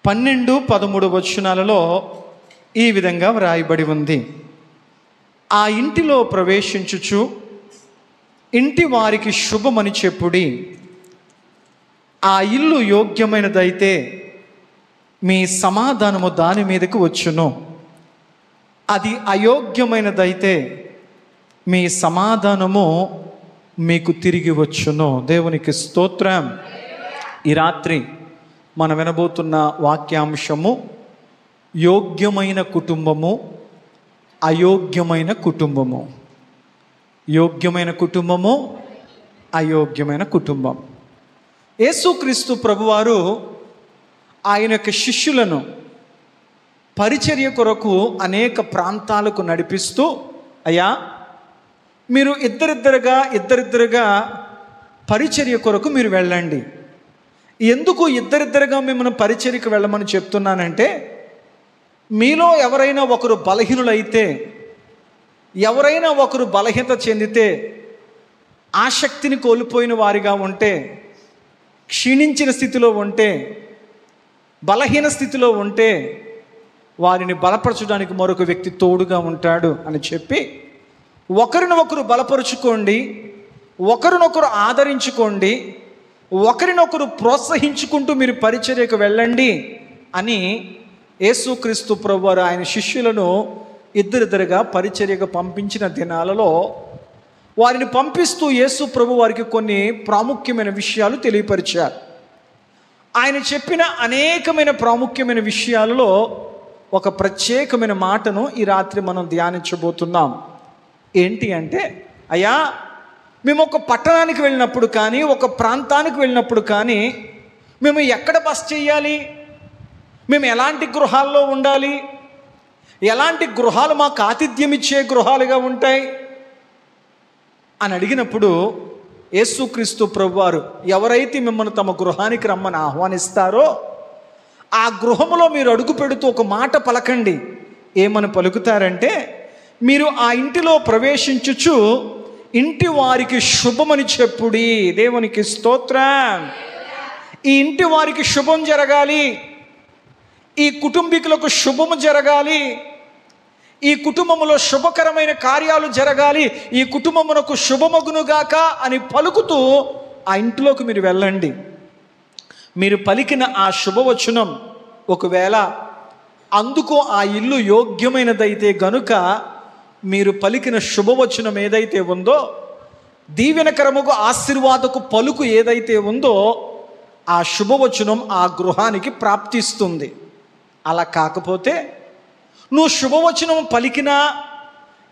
12, 13 వచనాలలో ఈ విధంగా వ్రాయబడి ఉంది. ఆ ఇంటిలో ప్రవేశించుచు ఇంటి వారికి శుభమని చెప్పుడి. ఆ ఇల్లు యోగ్యమైనదైతే మీ సమాధానము దాని మీదకు వచ్చును. అది అయోగ్యమైనదైతే మీ సమాధానము మీకు తిరిగి వచ్చును. దేవునికి స్తోత్రం. ఈ రాత్రి మనం వినబోతున్న వాక్యాంశము యోగ్యమైన కుటుంబము, అయోగ్యమైన కుటుంబము. యోగ్యమైన కుటుంబము, అయోగ్యమైన కుటుంబం. యేసుక్రీస్తు ప్రభువారు ఆయన యొక్క శిష్యులను పరిచర్య కొరకు అనేక ప్రాంతాలకు నడిపిస్తూ, అయ్యా మీరు ఇద్దరిద్దరుగా పరిచర్య కొరకు మీరు వెళ్ళండి. ఎందుకు ఇద్దరిద్దరుగా మిమ్మల్ని పరిచర్యకు వెళ్ళమని చెప్తున్నానంటే, మీలో ఎవరైనా ఒకరు బలహీనులైతే, ఎవరైనా ఒకరు బలహీనత చెందితే, ఆసక్తిని కోల్పోయిన వారిగా ఉంటే, క్షీణించిన స్థితిలో ఉంటే, బలహీన స్థితిలో ఉంటే వారిని బలపరచడానికి మరొక వ్యక్తి తోడుగా ఉంటాడు అని చెప్పి, ఒకరినొకరు బలపరుచుకోండి, ఒకరినొకరు ఆదరించుకోండి, ఒకరినొకరు ప్రోత్సహించుకుంటూ మీరు పరిచర్యకు వెళ్ళండి అని యేసుక్రీస్తు ప్రభువారు ఆయన శిష్యులను ఇద్దరిద్దరుగా పరిచర్యకు పంపించిన దినాలలో వారిని పంపిస్తూ యేసు ప్రభు వారికి కొన్ని ప్రాముఖ్యమైన విషయాలు తెలియపరిచారు. ఆయన చెప్పిన అనేకమైన ప్రాముఖ్యమైన విషయాలలో ఒక ప్రత్యేకమైన మాటను ఈ రాత్రి మనం ధ్యానించబోతున్నాం. ఏంటి అంటే, అయ్యా మేము ఒక పట్టణానికి వెళ్ళినప్పుడు కానీ, ఒక ప్రాంతానికి వెళ్ళినప్పుడు కానీ, మేము ఎక్కడ బస చేయాలి, మేము ఎలాంటి గృహాల్లో ఉండాలి, ఎలాంటి గృహాలు మాకు ఆతిథ్యం ఇచ్చే గృహాలుగా ఉంటాయి అని అడిగినప్పుడు యేసుక్రీస్తు ప్రభువారు ఎవరైతే మిమ్మల్ని తమ గృహానికి రమ్మని ఆహ్వానిస్తారో ఆ గృహములో మీరు అడుగు పెడుతూ ఒక మాట పలకండి. ఏమని పలుకుతారంటే, మీరు ఆ ఇంటిలో ప్రవేశించుచు ఇంటి వారికి శుభమని చెప్పుడి. దేవునికి స్తోత్రం. ఈ ఇంటి వారికి శుభం జరగాలి, ఈ కుటుంబీకులకు శుభము జరగాలి, ఈ కుటుంబములో శుభకరమైన కార్యాలు జరగాలి, ఈ కుటుంబమునకు శుభమగునుగాక అని పలుకుతూ ఆ ఇంటిలోకి మీరు వెళ్ళండి. మీరు పలికిన ఆ శుభవచనం ఒకవేళ అందుకు ఆ ఇల్లు యోగ్యమైనదైతే గనుక, మీరు పలికిన శుభవచనం ఏదైతే ఉందో, దీవెనకరముకు ఆశీర్వాదకు పలుకు ఏదైతే ఉందో, ఆ శుభవచనం ఆ గృహానికి ప్రాప్తిస్తుంది. అలా కాకపోతే నువ్వు శుభవచనం పలికినా,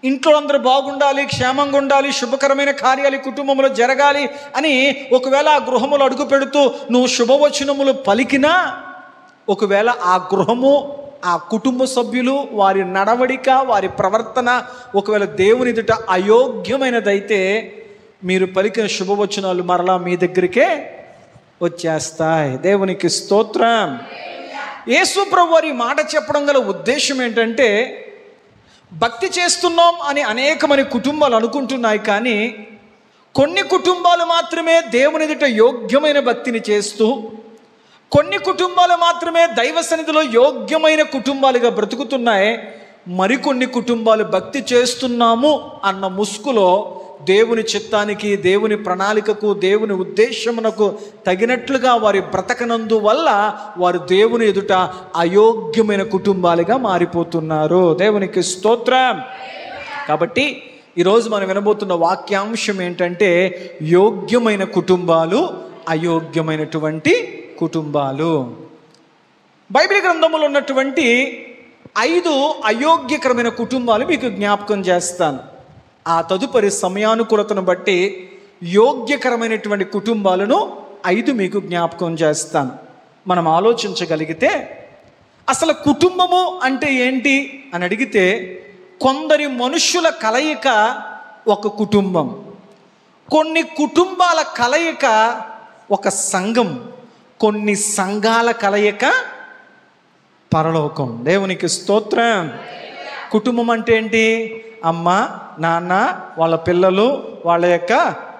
ఇంట్లో అందరూ బాగుండాలి, క్షేమంగా ఉండాలి, శుభకరమైన కార్యాలు కుటుంబంలో జరగాలి అని ఒకవేళ ఆ గృహములు అడుగు పెడుతూ నువ్వు శుభవచనములు పలికినా, ఒకవేళ ఆ గృహము, ఆ కుటుంబ సభ్యులు, వారి నడవడిక, వారి ప్రవర్తన ఒకవేళ దేవుని ఎదుట అయోగ్యమైనదైతే, మీరు పలికిన శుభవచనాలు మరలా మీ దగ్గరికే వచ్చేస్తాయి. దేవునికి స్తోత్రం. యేసు ప్రభు వారి మాట చెప్పడం గల ఉద్దేశం ఏంటంటే, భక్తి చేస్తున్నాం అని అనేకమంది కుటుంబాలు అనుకుంటున్నాయి, కానీ కొన్ని కుటుంబాలు మాత్రమే దేవుని ఎదుట యోగ్యమైన భక్తిని చేస్తూ, కొన్ని కుటుంబాలు మాత్రమే దైవ సన్నిధిలో యోగ్యమైన కుటుంబాలుగా బ్రతుకుతున్నాయి. మరికొన్ని కుటుంబాలు భక్తి చేస్తున్నాము అన్న ముసుగులో దేవుని చిత్తానికి, దేవుని ప్రణాళికకు, దేవుని ఉద్దేశమునకు తగినట్లుగా వారి బ్రతకనందు వల్ల వారు దేవుని ఎదుట అయోగ్యమైన కుటుంబాలుగా మారిపోతున్నారు. దేవునికి స్తోత్రం. కాబట్టి ఈరోజు మనం వినబోతున్న వాక్యాంశం ఏంటంటే, యోగ్యమైన కుటుంబాలు, అయోగ్యమైనటువంటి కుటుంబాలు. బైబిల్ గ్రంథంలో ఉన్నటువంటి 5 అయోగ్యకరమైన కుటుంబాలు మీకు జ్ఞాపకం చేస్తాను. ఆ తదుపరి సమయానుకూలతను బట్టి యోగ్యకరమైనటువంటి కుటుంబాలను 5 మీకు జ్ఞాపకం చేస్తాను. మనం ఆలోచించగలిగితే అసలు కుటుంబము అంటే ఏంటి అని అడిగితే, కొందరి మనుష్యుల కలయిక ఒక కుటుంబం, కొన్ని కుటుంబాల కలయిక ఒక సంఘం, కొన్ని సంఘాల కలయిక పరలోకం. దేవునికి స్తోత్రం. కుటుంబం అంటే ఏంటి? అమ్మ, నాన్న, వాళ్ళ పిల్లలు, వాళ్ళ యొక్క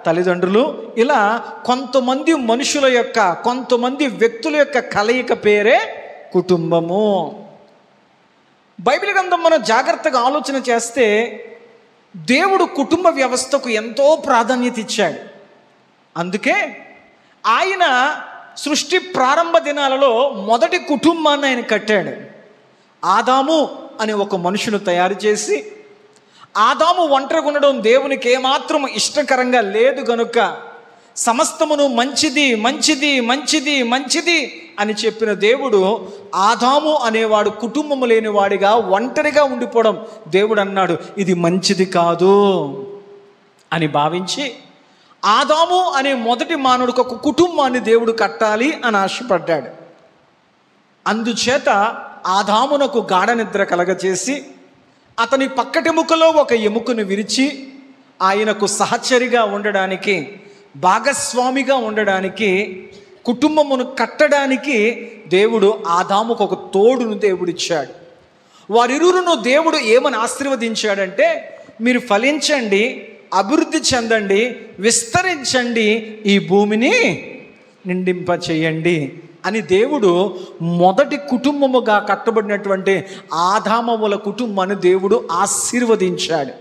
తల్లిదండ్రులు, ఇలా కొంతమంది మనుషుల యొక్క, కొంతమంది వ్యక్తుల యొక్క కలయిక పేరే కుటుంబము. బైబిల్ గ్రంథం మనం జాగ్రత్తగా ఆలోచన చేస్తే దేవుడు కుటుంబ వ్యవస్థకు ఎంతో ప్రాధాన్యత ఇచ్చాడు. అందుకే ఆయన సృష్టి ప్రారంభ దినాలలో మొదటి కుటుంబాన్ని ఆయన కట్టాడు. ఆదాము అనే ఒక మనుషును తయారు చేసి, ఆదాము ఒంటరిగా ఉండడం దేవునికి ఏమాత్రం ఇష్టకరంగా లేదు గనుక సమస్తమును మంచిది మంచిది మంచిది మంచిది అని చెప్పిన దేవుడు ఆదాము అనేవాడు కుటుంబము లేని వాడిగా ఒంటరిగా ఉండిపోవడం దేవుడు అన్నాడు ఇది మంచిది కాదు అని భావించి ఆదాము అనే మొదటి మానవుడికి ఒక కుటుంబాన్ని దేవుడు కట్టాలి అని ఆశపడ్డాడు. అందుచేత ఆదామునకు గాఢ నిద్ర కలగచేసి అతని పక్కటెముకలో ఒక ఎముకను విరిచి ఆయనకు సహచరిగా ఉండడానికి, భాగస్వామిగా ఉండడానికి, కుటుంబమును కట్టడానికి దేవుడు ఆదాముకు ఒక తోడును దేవుడిచ్చాడు. వారిరువురును దేవుడు ఏమని ఆశీర్వదించాడంటే, మీరు ఫలించండి, అభివృద్ధి చెందండి, విస్తరించండి, ఈ భూమిని నిండింప చేయండి అని దేవుడు మొదటి కుటుంబముగా కట్టబడినటువంటి ఆదాముల కుటుంబాన్ని దేవుడు ఆశీర్వదించాడు.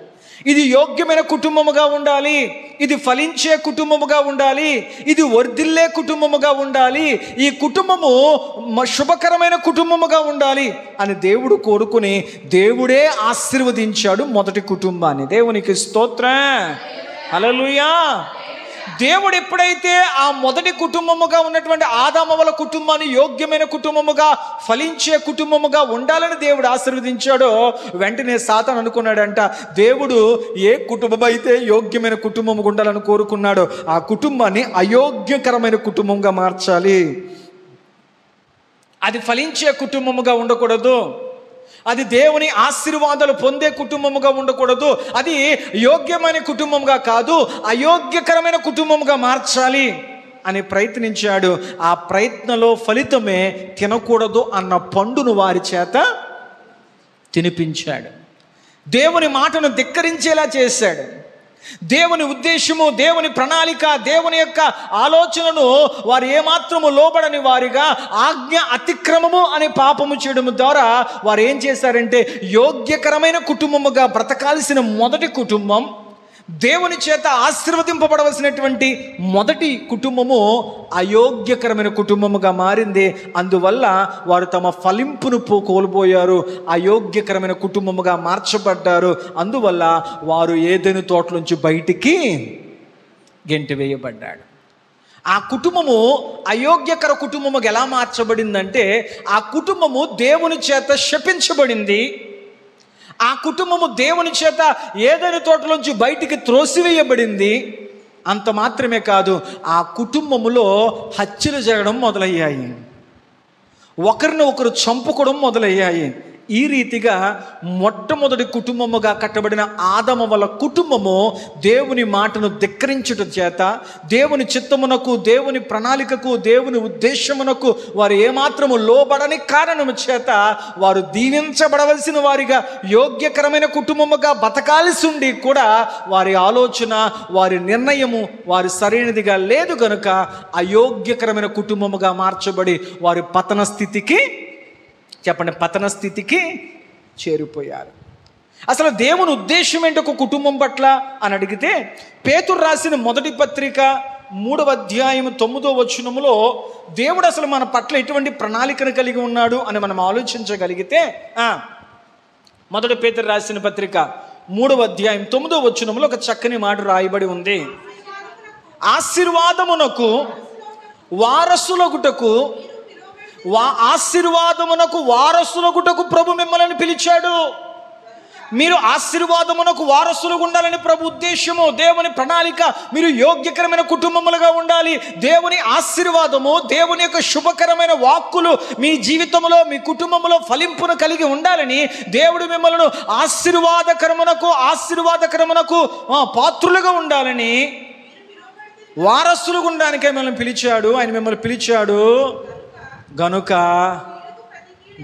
ఇది యోగ్యమైన కుటుంబముగా ఉండాలి, ఇది ఫలించే కుటుంబముగా ఉండాలి, ఇది వర్ధిల్లే కుటుంబముగా ఉండాలి, ఈ కుటుంబము శుభకరమైన కుటుంబముగా ఉండాలి అని దేవుడు కోరుకుని దేవుడే ఆశీర్వదించాడు మొదటి కుటుంబాన్ని. దేవునికి స్తోత్రం, హల్లెలూయా. దేవుడు ఎప్పుడైతే ఆ మొదటి కుటుంబముగా ఉన్నటువంటి ఆదాముల కుటుంబాన్ని యోగ్యమైన కుటుంబముగా, ఫలించే కుటుంబముగా ఉండాలని దేవుడు ఆశీర్వదించాడో వెంటనే సాతాను అనుకున్నాడంట, దేవుడు ఏ కుటుంబం అయితే యోగ్యమైన కుటుంబముగా ఉండాలని కోరుకున్నాడో ఆ కుటుంబాన్ని అయోగ్యకరమైన కుటుంబంగా మార్చాలి, అది ఫలించే కుటుంబముగా ఉండకూడదు, అది దేవుని ఆశీర్వాదాలు పొందే కుటుంబముగా ఉండకూడదు, అది యోగ్యమైన కుటుంబంగా కాదు అయోగ్యకరమైన కుటుంబంగా మార్చాలి అని ప్రయత్నించాడు. ఆ ప్రయత్నంలో ఫలితమే తినకూడదు అన్న పండును వారి చేత తినిపించాడు. దేవుని మాటను ధిక్కరించేలా చేశాడు. దేవుని ఉద్దేశము, దేవుని ప్రణాళిక, దేవుని యొక్క ఆలోచనను వారు ఏమాత్రము లోబడని వారిగా ఆజ్ఞ అతిక్రమము అనే పాపము చేయడం ద్వారా వారు ఏం చేశారంటే యోగ్యకరమైన కుటుంబముగా బ్రతకాల్సిన మొదటి కుటుంబం, దేవుని చేత ఆశీర్వదింపబడవలసినటువంటి మొదటి కుటుంబము అయోగ్యకరమైన కుటుంబముగా మారింది. అందువల్ల వారు తమ ఫలింపును కోల్పోయారు, అయోగ్యకరమైన కుటుంబముగా మార్చబడ్డారు. అందువల్ల వారు ఏదెను తోట నుంచి బయటికి గెంటివేయబడ్డాడు. ఆ కుటుంబము అయోగ్యకర కుటుంబముగా ఎలా మార్చబడిందంటే ఆ కుటుంబము దేవుని చేత శపించబడింది. ఆ కుటుంబము దేవుని చేత ఏదైనా తోటలోంచి బయటికి త్రోసివేయబడింది. అంత మాత్రమే కాదు, ఆ కుటుంబములో హత్యలు జరగడం మొదలయ్యాయి, ఒకరిని ఒకరు చంపుకోవడం మొదలయ్యాయి. ఈ రీతిగా మొట్టమొదటి కుటుంబముగా కట్టబడిన ఆదాముల కుటుంబము దేవుని మాటను ధిక్కరించుట చేత, దేవుని చిత్తమునకు, దేవుని ప్రణాళికకు, దేవుని ఉద్దేశమునకు వారు ఏమాత్రము లోబడని కారణము చేత వారు దీవించబడవలసిన వారిగా, యోగ్యకరమైన కుటుంబముగా బతకాల్సి ఉండి కూడా వారి ఆలోచన, వారి నిర్ణయము వారి సరైనదిగా లేదు గనుక అయోగ్యకరమైన కుటుంబముగా మార్చబడి వారి పతన స్థితికి చేరిపోయారు. అసలు దేవుని ఉద్దేశం ఏంటి ఒక కుటుంబం పట్ల అని అడిగితే, పేతురు రాసిన మొదటి పత్రిక 3వ అధ్యాయం 9వ వచనములో దేవుడు అసలు మన పట్ల ఎటువంటి ప్రణాళికను కలిగి ఉన్నాడు అని మనం ఆలోచించగలిగితే, మొదటి పేతురు రాసిన పత్రిక 3వ అధ్యాయం 9వ వచనములో ఒక చక్కని మాట రాయబడి ఉంది. ఆశీర్వాదమునకు వారసులగుటకు, ఆశీర్వాదమునకు వారసులగుటకు ప్రభు మిమ్మల్ని పిలిచాడు. మీరు ఆశీర్వాదమునకు వారసులుగా ఉండాలని ప్రభు ఉద్దేశము, దేవుని ప్రణాళిక. మీరు యోగ్యకరమైన కుటుంబములుగా ఉండాలి. దేవుని ఆశీర్వాదము, దేవుని యొక్క శుభకరమైన వాక్కులు మీ జీవితంలో, మీ కుటుంబంలో ఫలింపును కలిగి ఉండాలని దేవుడు మిమ్మల్ని ఆశీర్వాదకరమునకు పాత్రులుగా ఉండాలని, వారసులుగా ఉండడానికే మిమ్మల్ని పిలిచాడు. ఆయన మిమ్మల్ని పిలిచాడు గనుక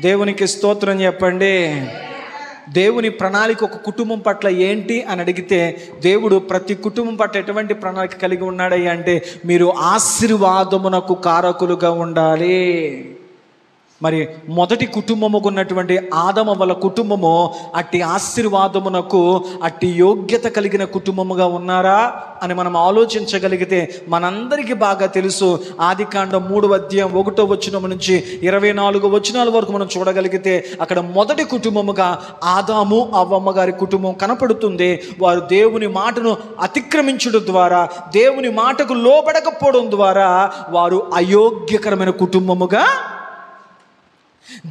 దేవునికి స్తోత్రం చెప్పండి. దేవుని ప్రణాళిక ఒక కుటుంబం పట్ల ఏంటి అని అడిగితే, దేవుడు ప్రతి కుటుంబం పట్ల ఎటువంటి ప్రణాళిక కలిగి ఉన్నాడయ్యా అంటే, మీరు ఆశీర్వాదమునకు కారకులుగా ఉండాలి. మరి మొదటి కుటుంబముకు ఉన్నటువంటి ఆదమ వాళ్ళ కుటుంబము అట్టి ఆశీర్వాదమునకు అట్టి యోగ్యత కలిగిన కుటుంబముగా ఉన్నారా అని మనం ఆలోచించగలిగితే మనందరికీ బాగా తెలుసు. ఆదికాండం 3వ అధ్యాయం 1వ వచనం నుంచి 24 వచనాల వరకు మనం చూడగలిగితే అక్కడ మొదటి కుటుంబముగా ఆదాము అవ్వమ్మ గారి కుటుంబం కనపడుతుంది. వారు దేవుని మాటను అతిక్రమించడం ద్వారా, దేవుని మాటకు లోబడకపోవడం ద్వారా వారు అయోగ్యకరమైన కుటుంబముగా,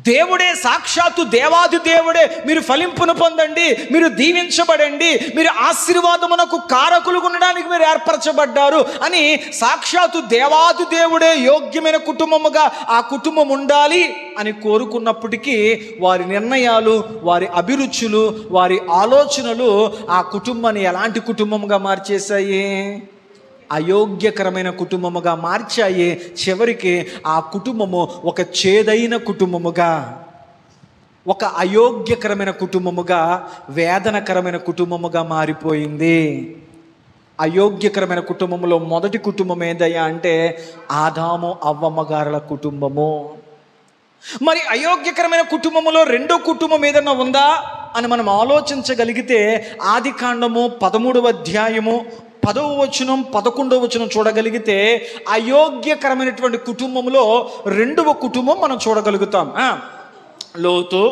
దేవుడే సాక్షాత్తు దేవాది దేవుడే మీరు ఫలింపును పొందండి, మీరు దీవించబడండి, మీరు ఆశీర్వాదమునకు కారకులుగా ఉండడానికి మీరు ఏర్పరచబడ్డారు అని సాక్షాత్తు దేవాది దేవుడే యోగ్యమైన కుటుంబముగా ఆ కుటుంబం ఉండాలి అని కోరుకున్నప్పటికీ వారి నిర్ణయాలు, వారి అభిరుచులు, వారి ఆలోచనలు ఆ కుటుంబాన్ని ఎలాంటి కుటుంబముగా మార్చేశాయి? అయోగ్యకరమైన కుటుంబముగా మార్చాయి. చివరికి ఆ కుటుంబము ఒక చేదైన కుటుంబముగా, ఒక అయోగ్యకరమైన కుటుంబముగా, వేదనకరమైన కుటుంబముగా మారిపోయింది. అయోగ్యకరమైన కుటుంబంలో మొదటి కుటుంబం ఏదయ్యా అంటే ఆదాము అవ్వమ్మ గారుల కుటుంబము. మరి అయోగ్యకరమైన కుటుంబంలో రెండో కుటుంబం ఏదన్నా ఉందా అని మనం ఆలోచించగలిగితే ఆదికాండము 13వ అధ్యాయము 10వ వచనం 11వ వచనం చూడగలిగితే అయోగ్యకరమైనటువంటి కుటుంబంలో రెండవ కుటుంబం మనం చూడగలుగుతాం. లోతు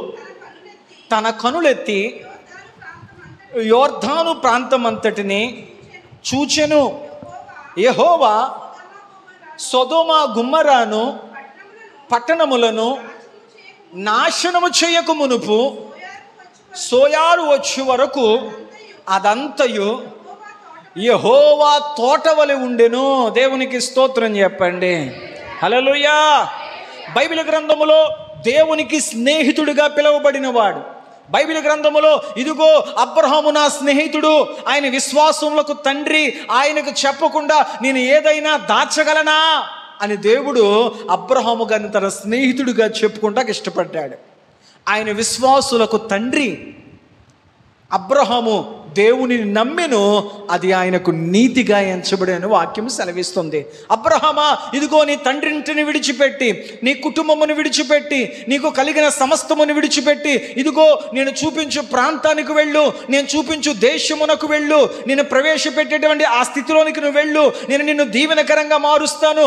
తన కనులెత్తి యోర్దాను ప్రాంతం అంతటిని చూచెను. యెహోవా సొదొమ గుమ్మరాను పట్టణములను నాశనము చేయక మునుపు సోయారు వచ్చే వరకు అదంతయు యెహోవా తోటవలె ఉండెను. దేవునికి స్తోత్రం చెప్పండి. హల్లెలూయా. బైబిల్ గ్రంథములో దేవునికి స్నేహితుడిగా పిలువబడినవాడు. బైబిల్ గ్రంథములో ఇదిగో అబ్రహాము నా స్నేహితుడు, ఆయన విశ్వాసములకు తండ్రి, ఆయనకు చెప్పకుండా నేను ఏదైనా దాచగలనా అని దేవుడు అబ్రహాము గారిని తన స్నేహితుడిగా చెప్పుకుంటానికి ఇష్టపడ్డాడు. ఆయన విశ్వాసులకు తండ్రి. అబ్రహాము దేవుని నమ్మెను, అది ఆయనకు నీతిగా ఎంచబడిన వాక్యం సెలవిస్తుంది. అబ్రహామా, ఇదిగో నీ తండ్రింటిని విడిచిపెట్టి, నీ కుటుంబమును విడిచిపెట్టి, నీకు కలిగిన సమస్తమును విడిచిపెట్టి, ఇదిగో నేను చూపించు ప్రాంతానికి వెళ్ళు, నేను చూపించు దేశమునకు వెళ్ళు, నేను ప్రవేశపెట్టేటువంటి ఆ స్థితిలోనికి నువ్వు వెళ్ళు, నేను నిన్ను దీవెనకరంగా మారుస్తాను,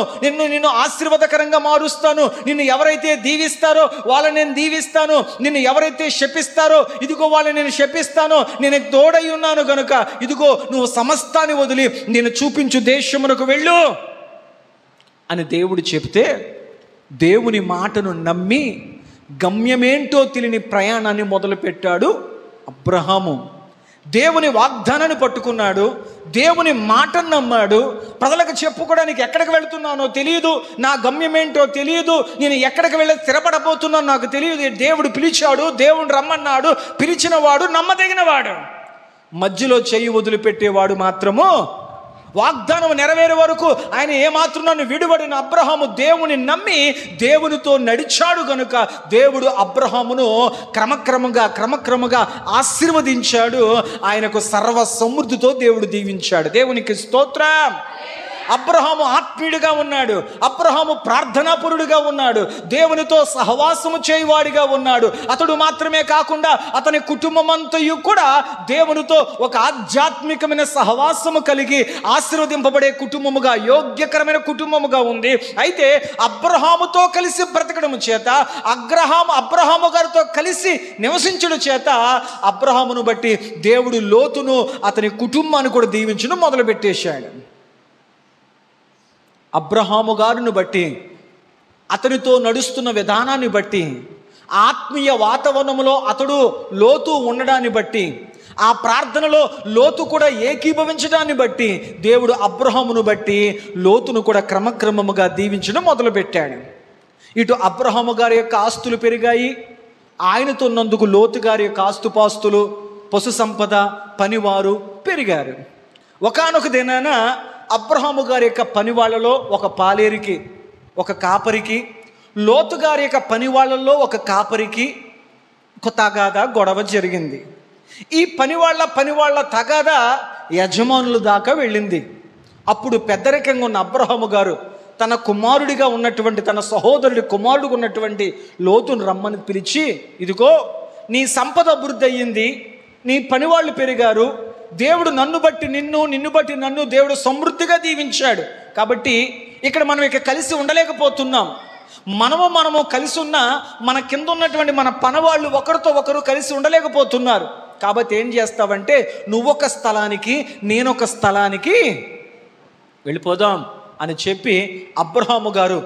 నిన్ను ఆశీర్వాదకరంగా మారుస్తాను, నిన్ను ఎవరైతే దీవిస్తారో వాళ్ళని నేను దీవిస్తాను, నిన్ను ఎవరైతే శపిస్తారో ఇదిగో వాళ్ళని నేను శపిస్తాను, నేను తోడై ఉన్నాను గనుక ఇదిగో నువ్వు సమస్తాన్ని వదిలి నేను చూపించు దేశమునకు వెళ్ళు అని దేవుడు చెప్తే దేవుని మాటను నమ్మి గమ్యమేంటో తెలియని ప్రయాణాన్ని మొదలుపెట్టాడు అబ్రహాము. దేవుని వాగ్దానాన్ని పట్టుకున్నాడు, దేవుని మాటను నమ్మాడు. ప్రజలకు చెప్పుకోవడానికి ఎక్కడికి వెళుతున్నానో తెలియదు, నా గమ్యమేంటో తెలియదు, నేను ఎక్కడికి వెళ్ళి స్థిరపడబోతున్నానో నాకు తెలియదు. దేవుడు పిలిచాడు, దేవుడు రమ్మన్నాడు, పిలిచిన వాడు నమ్మదగినవాడు. మధ్యలో చెయ్యి వదిలిపెట్టేవాడు మాత్రము వాగ్దానం నెరవేరే వరకు ఆయన ఏమాత్రం నన్ను విడువడిన అబ్రహాము దేవుని నమ్మి దేవునితో నడిచాడు గనుక దేవుడు అబ్రహామును క్రమక్రమంగా ఆశీర్వదించాడు. ఆయనకు సర్వ సమృద్ధితో దేవుడు దీవించాడు. దేవునికి స్తోత్రం. అబ్రహాము ఆత్మీయుడిగా ఉన్నాడు, అబ్రహాము ప్రార్థనాపరుడిగా ఉన్నాడు, దేవునితో సహవాసము చేయవాడిగా ఉన్నాడు. అతడు మాత్రమే కాకుండా అతని కుటుంబం అంతయు కూడా దేవునితో ఒక ఆధ్యాత్మికమైన సహవాసము కలిగి ఆశీర్వదింపబడే కుటుంబముగా, యోగ్యకరమైన కుటుంబముగా ఉంది. అయితే అబ్రహాముతో కలిసి బ్రతకడం చేత, అబ్రహాము గారితో కలిసి నివసించడం చేత అబ్రహామును బట్టి దేవుడు లోతును అతని కుటుంబాన్ని కూడా దీవించడం మొదలుపెట్టేశాడు. అబ్రహాము గారిని బట్టి, అతనితో నడుస్తున్న విధానాన్ని బట్టి, ఆత్మీయ వాతావరణంలో అతడు లోతు ఉండడాన్ని బట్టి, ఆ ప్రార్థనలో లోతు కూడా ఏకీభవించడాన్ని బట్టి దేవుడు అబ్రహామును బట్టి లోతును కూడా క్రమక్రమముగా దీవించడం మొదలుపెట్టాడు. ఇటు అబ్రహాము గారి యొక్క ఆస్తులు పెరిగాయి, ఆయనతో ఉన్నందుకు లోతు గారి యొక్క ఆస్తుపాస్తులు, పశు సంపద, పనివారు పెరిగారు. ఒకానొక దినాన అబ్రహాము గారి యొక్క పనివాళ్లలో ఒక పాలేరికి, ఒక కాపరికి, లోతు గారి యొక్క పనివాళ్లలో ఒక కాపరికి తగాదా, గొడవ జరిగింది. ఈ పనివాళ్ల తగాదా యజమానుల దాకా వెళ్ళింది. అప్పుడు పెద్దరికంగా ఉన్న అబ్రహాము గారు తన కుమారుడిగా ఉన్నటువంటి, తన సహోదరుడి కుమారుడిగా ఉన్నటువంటి లోతును రమ్మని పిలిచి, ఇదిగో నీ సంపద అభివృద్ధి అయ్యింది, నీ పనివాళ్ళు పెరిగారు, దేవుడు నన్ను బట్టి నిన్ను, నిన్ను బట్టి నన్ను దేవుడు సమృద్ధిగా దీవించాడు. కాబట్టి ఇక్కడ మనం ఇక కలిసి ఉండలేకపోతున్నాం. మనము కలిసి ఉన్నా మన కింద ఉన్నటువంటి మన పనివాళ్ళు ఒకరితో ఒకరు కలిసి ఉండలేకపోతున్నారు. కాబట్టి ఏం చేస్తావంటే, నువ్వొక స్థలానికి నేనొక స్థలానికి వెళ్ళిపోదాం అని చెప్పి అబ్రహాము గారు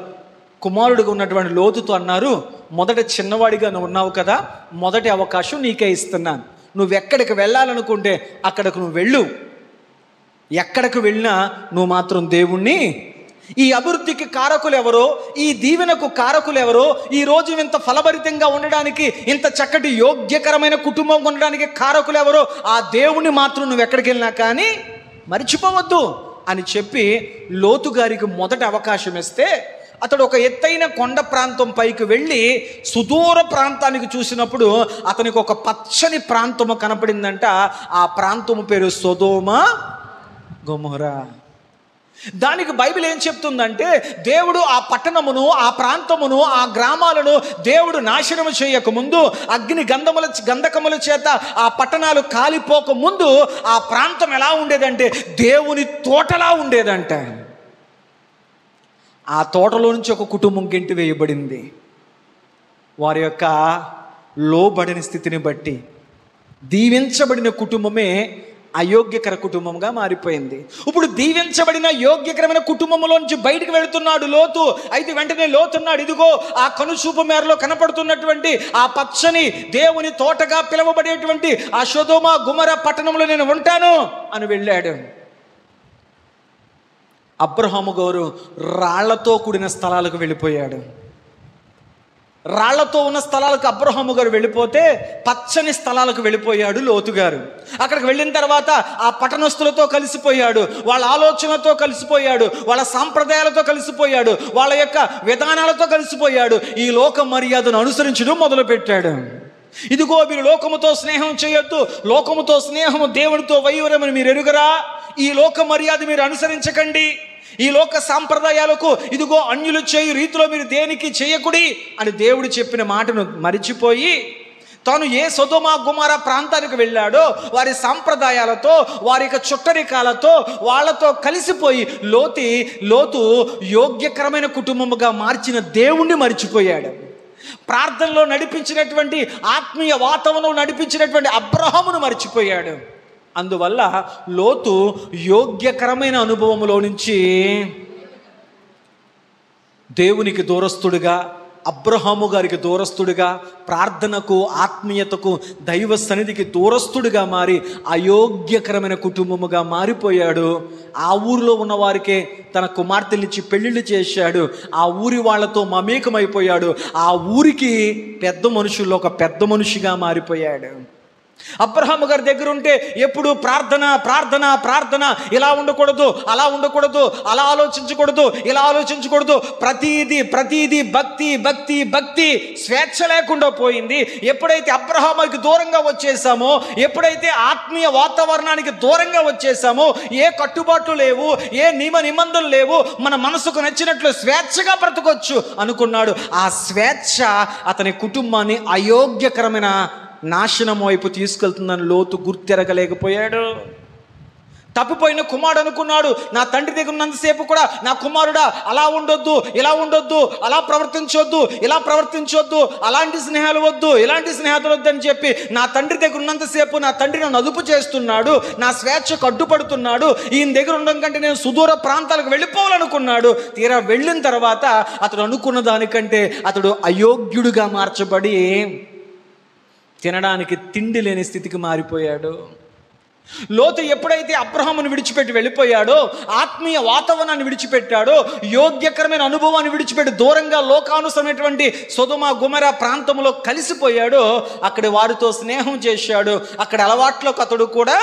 కుమారుడిగా ఉన్నటువంటి లోతుతో అన్నారు, మొదట చిన్నవాడిగా నువ్వు ఉన్నావు కదా, మొదటి అవకాశం నీకే ఇస్తున్నాను. నువ్వెక్కడికి వెళ్ళాలనుకుంటే అక్కడికి నువ్వు వెళ్ళు. ఎక్కడికి వెళ్ళినా నువ్వు మాత్రం దేవుణ్ణి, ఈ అభివృద్ధికి కారకులు ఎవరో, ఈ దీవెనకు కారకులు ఎవరో, ఈరోజు ఇంత ఫలభరితంగా ఉండడానికి, ఇంత చక్కటి యోగ్యకరమైన కుటుంబం ఉండడానికి కారకులు ఎవరో, ఆ దేవుణ్ణి మాత్రం నువ్వు ఎక్కడికి వెళ్ళినా కానీ మర్చిపోవద్దు అని చెప్పి లోతు గారికి మొదటి అవకాశం ఇస్తే, అతడు ఒక ఎత్తైన కొండ ప్రాంతం పైకి వెళ్ళి సుదూర ప్రాంతానికి చూసినప్పుడు అతనికి ఒక పచ్చని ప్రాంతము కనపడిందంట. ఆ ప్రాంతము పేరు సొదొమ గొమొర్రా. దానికి బైబిల్ ఏం చెప్తుందంటే, దేవుడు ఆ పట్టణమును, ఆ ప్రాంతమును, ఆ గ్రామాలను దేవుడు నాశనము చేయకముందు, అగ్ని గంధకముల చేత ఆ పట్టణాలు కాలిపోక ముందు ఆ ప్రాంతం ఎలా ఉండేదంటే దేవుని తోటలా ఉండేదంట. ఆ తోటలో నుంచి ఒక కుటుంబం గెంటి వేయబడింది. వారి యొక్క లోబడిన స్థితిని బట్టి దీవించబడిన కుటుంబమే అయోగ్యకర కుటుంబంగా మారిపోయింది. ఇప్పుడు దీవించబడిన యోగ్యకరమైన కుటుంబంలోంచి బయటికి వెళుతున్నాడు లోతు. అయితే వెంటనే లోతున్నాడు, ఇదిగో ఆ కనుచూపు మేరలో కనపడుతున్నటువంటి ఆ పచ్చని దేవుని తోటగా పిలువబడేటువంటి ఆ సొదొమ గొమొర్రా పట్టణంలో నేను ఉంటాను అని వెళ్ళాడు. అబ్రహాము గారు రాళ్లతో కూడిన స్థలాలకు వెళ్ళిపోయాడు. రాళ్లతో ఉన్న స్థలాలకు అబ్రహాము గారు వెళ్ళిపోతే పచ్చని స్థలాలకు వెళ్ళిపోయాడు లోతు గారు. అక్కడికి వెళ్ళిన తర్వాత ఆ పట్టణస్తులతో కలిసిపోయాడు, వాళ్ళ ఆలోచనలతో కలిసిపోయాడు, వాళ్ళ సాంప్రదాయాలతో కలిసిపోయాడు, వాళ్ళ యొక్క విధానాలతో కలిసిపోయాడు. ఈ లోక మర్యాదను అనుసరించడం మొదలుపెట్టాడు. ఇదిగో మీరు లోకముతో స్నేహం చేయొద్దు, లోకముతో స్నేహము దేవునితో వైరమని మీరు ఎరుగరా, ఈ లోక మర్యాద మీరు అనుసరించకండి, ఈ లోక సాంప్రదాయాలకు ఇదిగో అన్యులు చేయు రీతిలో మీరు దేనికి చేయకుడి అని దేవుడు చెప్పిన మాటను మరిచిపోయి, తాను ఏ సొదొమ గొమొర్రా ప్రాంతానికి వెళ్ళాడో వారి సాంప్రదాయాలతో, వారి యొక్క చుట్టరికాలతో, వాళ్ళతో కలిసిపోయి లోతు యోగ్యకరమైన కుటుంబముగా మార్చిన దేవుణ్ణి మరిచిపోయాడు. ప్రార్థనలో నడిపించినటువంటి, ఆత్మీయ వాతావరణంలో నడిపించినటువంటి అబ్రహామును మర్చిపోయాడు. అందువల్ల లోతు యోగ్యకరమైన అనుభవంలో నుంచి దేవునికి దూరస్తుడిగా, అబ్రహాము గారికి దూరస్తుడిగా, ప్రార్థనకు, ఆత్మీయతకు, దైవ సన్నిధికి దూరస్తుడిగా మారి అయోగ్యకరమైన కుటుంబముగా మారిపోయాడు. ఆ ఊరిలో ఉన్న వారికే తన కుమార్తెనిచ్చి పెళ్లిళ్ళు చేశాడు. ఆ ఊరి వాళ్ళతో మమేకమైపోయాడు. ఆ ఊరికి పెద్ద మనుషుల్లో ఒక పెద్ద మనిషిగా మారిపోయాడు. అబ్రహాము గారి దగ్గర ఉంటే ఎప్పుడు ప్రార్థన ప్రార్థన ప్రార్థన, ఇలా ఉండకూడదు, అలా ఉండకూడదు, అలా ఆలోచించకూడదు, ఇలా ఆలోచించకూడదు, ప్రతీది భక్తి భక్తి భక్తి, స్వేచ్ఛ లేకుండా పోయింది. ఎప్పుడైతే అబ్రహాముకి దూరంగా వచ్చేసామో, ఎప్పుడైతే ఆత్మీయ వాతావరణానికి దూరంగా వచ్చేసామో, ఏ కట్టుబాట్లు లేవు, ఏ నియమ నిబంధనలు లేవు, మన మనసుకు నచ్చినట్లు స్వేచ్ఛగా బ్రతకొచ్చు అనుకున్నాడు. ఆ స్వేచ్ఛ అతని కుటుంబాన్ని అయోగ్యకరమైన నాశనం వైపు తీసుకెళ్తుందని లోతు గుర్తెరగలేకపోయాడు. తప్పిపోయిన కుమారుడు అనుకున్నాడు, నా తండ్రి దగ్గర ఉన్నంతసేపు కూడా నా కుమారుడా అలా ఉండొద్దు, ఇలా ఉండొద్దు, అలా ప్రవర్తించొద్దు, ఇలా ప్రవర్తించొద్దు, అలాంటి స్నేహాలు వద్దు, ఇలాంటి స్నేహాలు వద్దు అని చెప్పి నా తండ్రి దగ్గర ఉన్నంతసేపు నా తండ్రి నన్ను అదుపు చేస్తున్నాడు, నా స్వేచ్ఛకు అడ్డుపడుతున్నాడు, ఈయన దగ్గర ఉండడం కంటే నేను సుదూర ప్రాంతాలకు వెళ్ళిపోవాలనుకున్నాడు. తీరా వెళ్ళిన తర్వాత అతడు అనుకున్న దానికంటే అతడు అయోగ్యుడిగా మార్చబడి తినడానికి తిండి లేని స్థితికి మారిపోయాడు. లోతు ఎప్పుడైతే అబ్రహామును విడిచిపెట్టి వెళ్ళిపోయాడో, ఆత్మీయ వాతావరణాన్ని విడిచిపెట్టాడో, యోగ్యకరమైన అనుభవాన్ని విడిచిపెట్టి దూరంగా లోకానుసమైనటువంటి సొదొమ గొమొర్రా ప్రాంతంలో కలిసిపోయాడో, అక్కడి వారితో స్నేహం చేశాడు. అక్కడ అలవాట్లకు అతడు కూడా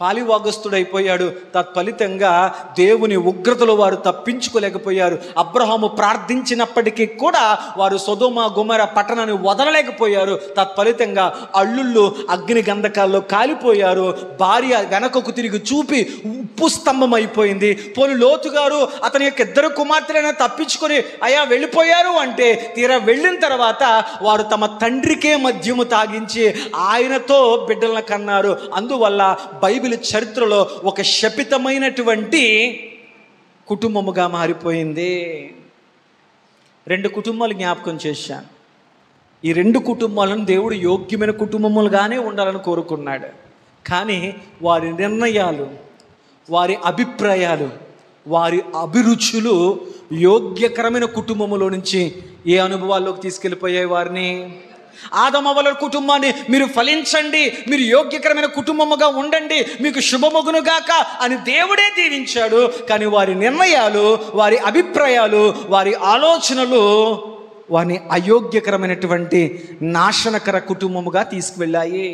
పాలివాగస్తుడైపోయాడు. తత్ఫలితంగా దేవుని ఉగ్రతలో వారు తప్పించుకోలేకపోయారు. అబ్రహాము ప్రార్థించినప్పటికీ కూడా వారు సొదొమ గొమొర్రా పట్టణాన్ని వదలలేకపోయారు. తత్ఫలితంగా అల్లుళ్ళు అగ్ని గంధకాల్లో కాలిపోయారు. భార్య వెనకకు తిరిగి చూపి ఉప్పు స్తంభం అయిపోయింది. పోనీ లోతు గారు అతని యొక్క 2 కుమార్తెలైనా తప్పించుకొని అయ్యా వెళ్ళిపోయారు అంటే, తీరా వెళ్ళిన తర్వాత వారు తమ తండ్రికే మద్యము తాగించి ఆయనతో బిడ్డలను కన్నారు. అందువల్ల బైబిల్ చరిత్రలో ఒక శపితమైనటువంటి కుటుంబముగా మారిపోయింది. 2 కుటుంబాలు జ్ఞాపకం చేశాను. ఈ 2 కుటుంబాలను దేవుడు యోగ్యమైన కుటుంబములుగానే ఉండాలని కోరుకున్నాడు. కానీ వారి నిర్ణయాలు, వారి అభిప్రాయాలు, వారి అభిరుచులు యోగ్యకరమైన కుటుంబములో నుంచి ఏ అనుభవాల్లోకి తీసుకెళ్ళిపోయాయి వారిని? ఆదమవ్వల కుటుంబాన్ని మీరు ఫలించండి, మీరు యోగ్యకరమైన కుటుంబముగా ఉండండి, మీకు శుభమగునుగాక అని దేవుడే దీవించాడు. కానీ వారి నిర్ణయాలు, వారి అభిప్రాయాలు, వారి ఆలోచనలు వారిని అయోగ్యకరమైనటువంటి నాశనకర కుటుంబముగా తీసుకువెళ్ళాయి.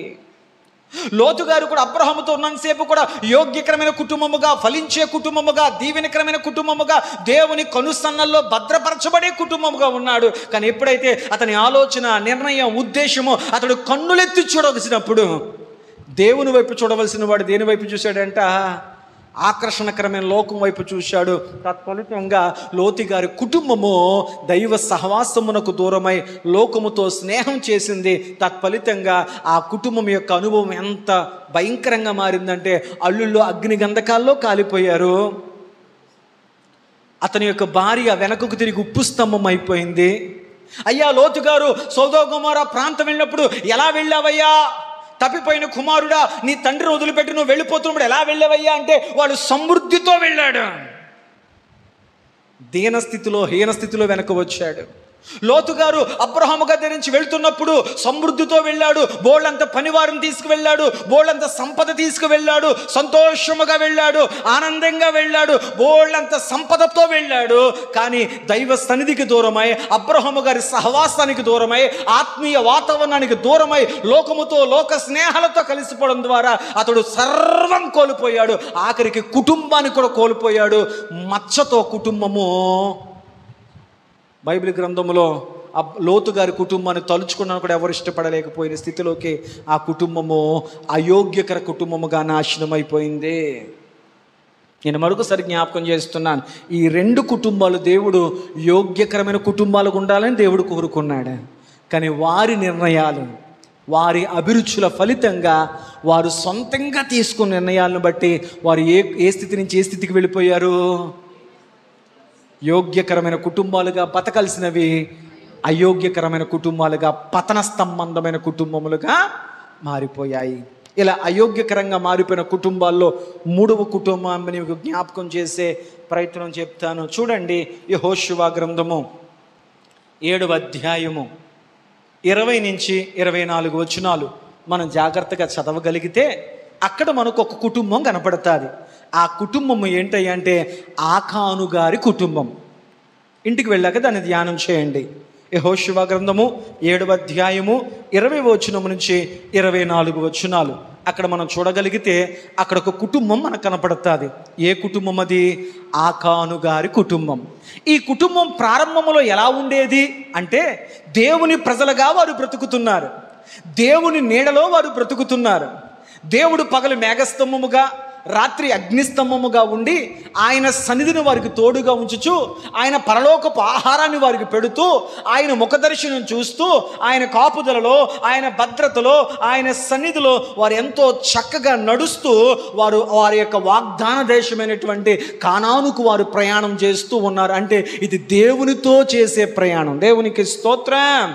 లోతు గారు కూడా అబ్రహాముతో ఉన్నంతసేపు కూడా యోగ్యకరమైన కుటుంబముగా, ఫలించే కుటుంబముగా, దీవెనకరమైన కుటుంబముగా, దేవుని కనుసన్నల్లో భద్రపరచబడే కుటుంబముగా ఉన్నాడు. కానీ ఎప్పుడైతే అతని ఆలోచన, నిర్ణయం, ఉద్దేశము అతడు కన్నులెత్తి చూడవలసినప్పుడు, దేవుని వైపు చూడవలసిన వాడు దేని వైపు చూశాడంట? ఆకర్షణకరమైన లోకం వైపు చూశాడు. తత్ఫలితంగా లోతు గారి కుటుంబము దైవ సహవాసమునకు దూరమై లోకముతో స్నేహం చేసింది. తత్ఫలితంగా ఆ కుటుంబం యొక్క అనుభవం ఎంత భయంకరంగా మారిందంటే, అల్లుళ్ళు అగ్ని గంధకాల్లో కాలిపోయారు. అతని యొక్క భార్య వెనకకు తిరిగి ఉప్పు స్తంభం అయిపోయింది. అయ్యా లోతు గారు సొదొమ గొమొర్రా ప్రాంతం వెళ్ళినప్పుడు ఎలా వెళ్ళావయ్యా? తప్పిపోయిన కుమారుడా, నీ తండ్రిని వదిలిపెట్టి నువ్వు వెళ్ళిపోతున్నప్పుడు ఎలా వెళ్ళావయ్యా అంటే, వాడు సమృద్ధితో వెళ్ళాడు. దీనస్థితిలో, హీనస్థితిలో వెనక వచ్చాడు. లోతు గారు అబ్రహాము గద్దె నుంచి వెళ్తున్నప్పుడు సమృద్ధితో వెళ్ళాడు. బోళ్ళంత పనివారిని తీసుకువెళ్ళాడు, బోళ్ళంత సంపద తీసుకువెళ్ళాడు, సంతోషముగా వెళ్ళాడు, ఆనందంగా వెళ్ళాడు, బోళ్ళంత సంపదతో వెళ్ళాడు. కానీ దైవ సన్నిధికి దూరమై, అబ్రహాము గారి సహవాసానికి దూరమై, ఆత్మీయ వాతావరణానికి దూరమై, లోకముతో, లోక స్నేహాలతో కలిసిపోవడం ద్వారా అతడు సర్వం కోల్పోయాడు. ఆఖరికి కుటుంబాన్ని కూడా కోల్పోయాడు. మచ్చతో కుటుంబము బైబిల్ గ్రంథంలో లోతు గారి కుటుంబాన్ని తలుచుకున్నాను కూడా ఎవరు ఇష్టపడలేకపోయిన స్థితిలోకి ఆ కుటుంబము అయోగ్యకర కుటుంబముగా నాశనం అయిపోయింది. నేను మరొకసారి జ్ఞాపకం చేస్తున్నాను, ఈ 2 కుటుంబాలు దేవుడు యోగ్యకరమైన కుటుంబాలుగా ఉండాలని దేవుడు కోరుకున్నాడు. కానీ వారి నిర్ణయాలు, వారి అభిరుచుల ఫలితంగా, వారు సొంతంగా తీసుకున్న నిర్ణయాలను బట్టి వారు ఏ స్థితి నుంచి ఏ స్థితికి వెళ్ళిపోయారు? యోగ్యకరమైన కుటుంబాలుగా బతకాల్సినవి అయోగ్యకరమైన కుటుంబాలుగా, పతన సంబంధమైన కుటుంబములుగా మారిపోయాయి. ఇలా అయోగ్యకరంగా మారిపోయిన కుటుంబాల్లో 3వ కుటుంబాన్ని మీకు జ్ఞాపకం చేసే ప్రయత్నం చెప్తాను. చూడండి, యెహోషువ గ్రంథము 7వ అధ్యాయము 20 నుంచి 24 వచనాలు మనం జాగ్రత్తగా చదవగలిగితే అక్కడ మనకు ఒక కుటుంబం కనపడుతుంది. ఆ కుటుంబము ఏంటంటే ఆకాను గారి కుటుంబం. ఇంటికి వెళ్ళాక దాన్ని ధ్యానం చేయండి. యెహోషువ గ్రంథము 7వ అధ్యాయము 20 వచనం నుంచి 24 వచనాలు అక్కడ మనం చూడగలిగితే అక్కడ ఒక కుటుంబం మనకు కనపడుతుంది. ఏ కుటుంబం అది? ఆకాను గారి కుటుంబం. ఈ కుటుంబం ప్రారంభంలో ఎలా ఉండేది అంటే, దేవుని ప్రజలుగా వారు బ్రతుకుతున్నారు, దేవుని నీడలో వారు బ్రతుకుతున్నారు. దేవుడు పగలు మేఘస్తంభముగా, రాత్రి అగ్నిస్తంభముగా ఉండి ఆయన సన్నిధిని వారికి తోడుగా ఉంచుచు, ఆయన పరలోకపు ఆహారాన్ని వారికి పెడుతూ, ఆయన ముఖదర్శనం చూస్తూ, ఆయన కాపుదలలో, ఆయన భద్రతలో, ఆయన సన్నిధిలో వారు ఎంతో చక్కగా నడుస్తూ వారి యొక్క వాగ్దాన దేశమైనటువంటి కానానుకు వారు ప్రయాణం చేస్తూ ఉన్నారు. అంటే ఇది దేవునితో చేసే ప్రయాణం. దేవునికి స్తోత్రం.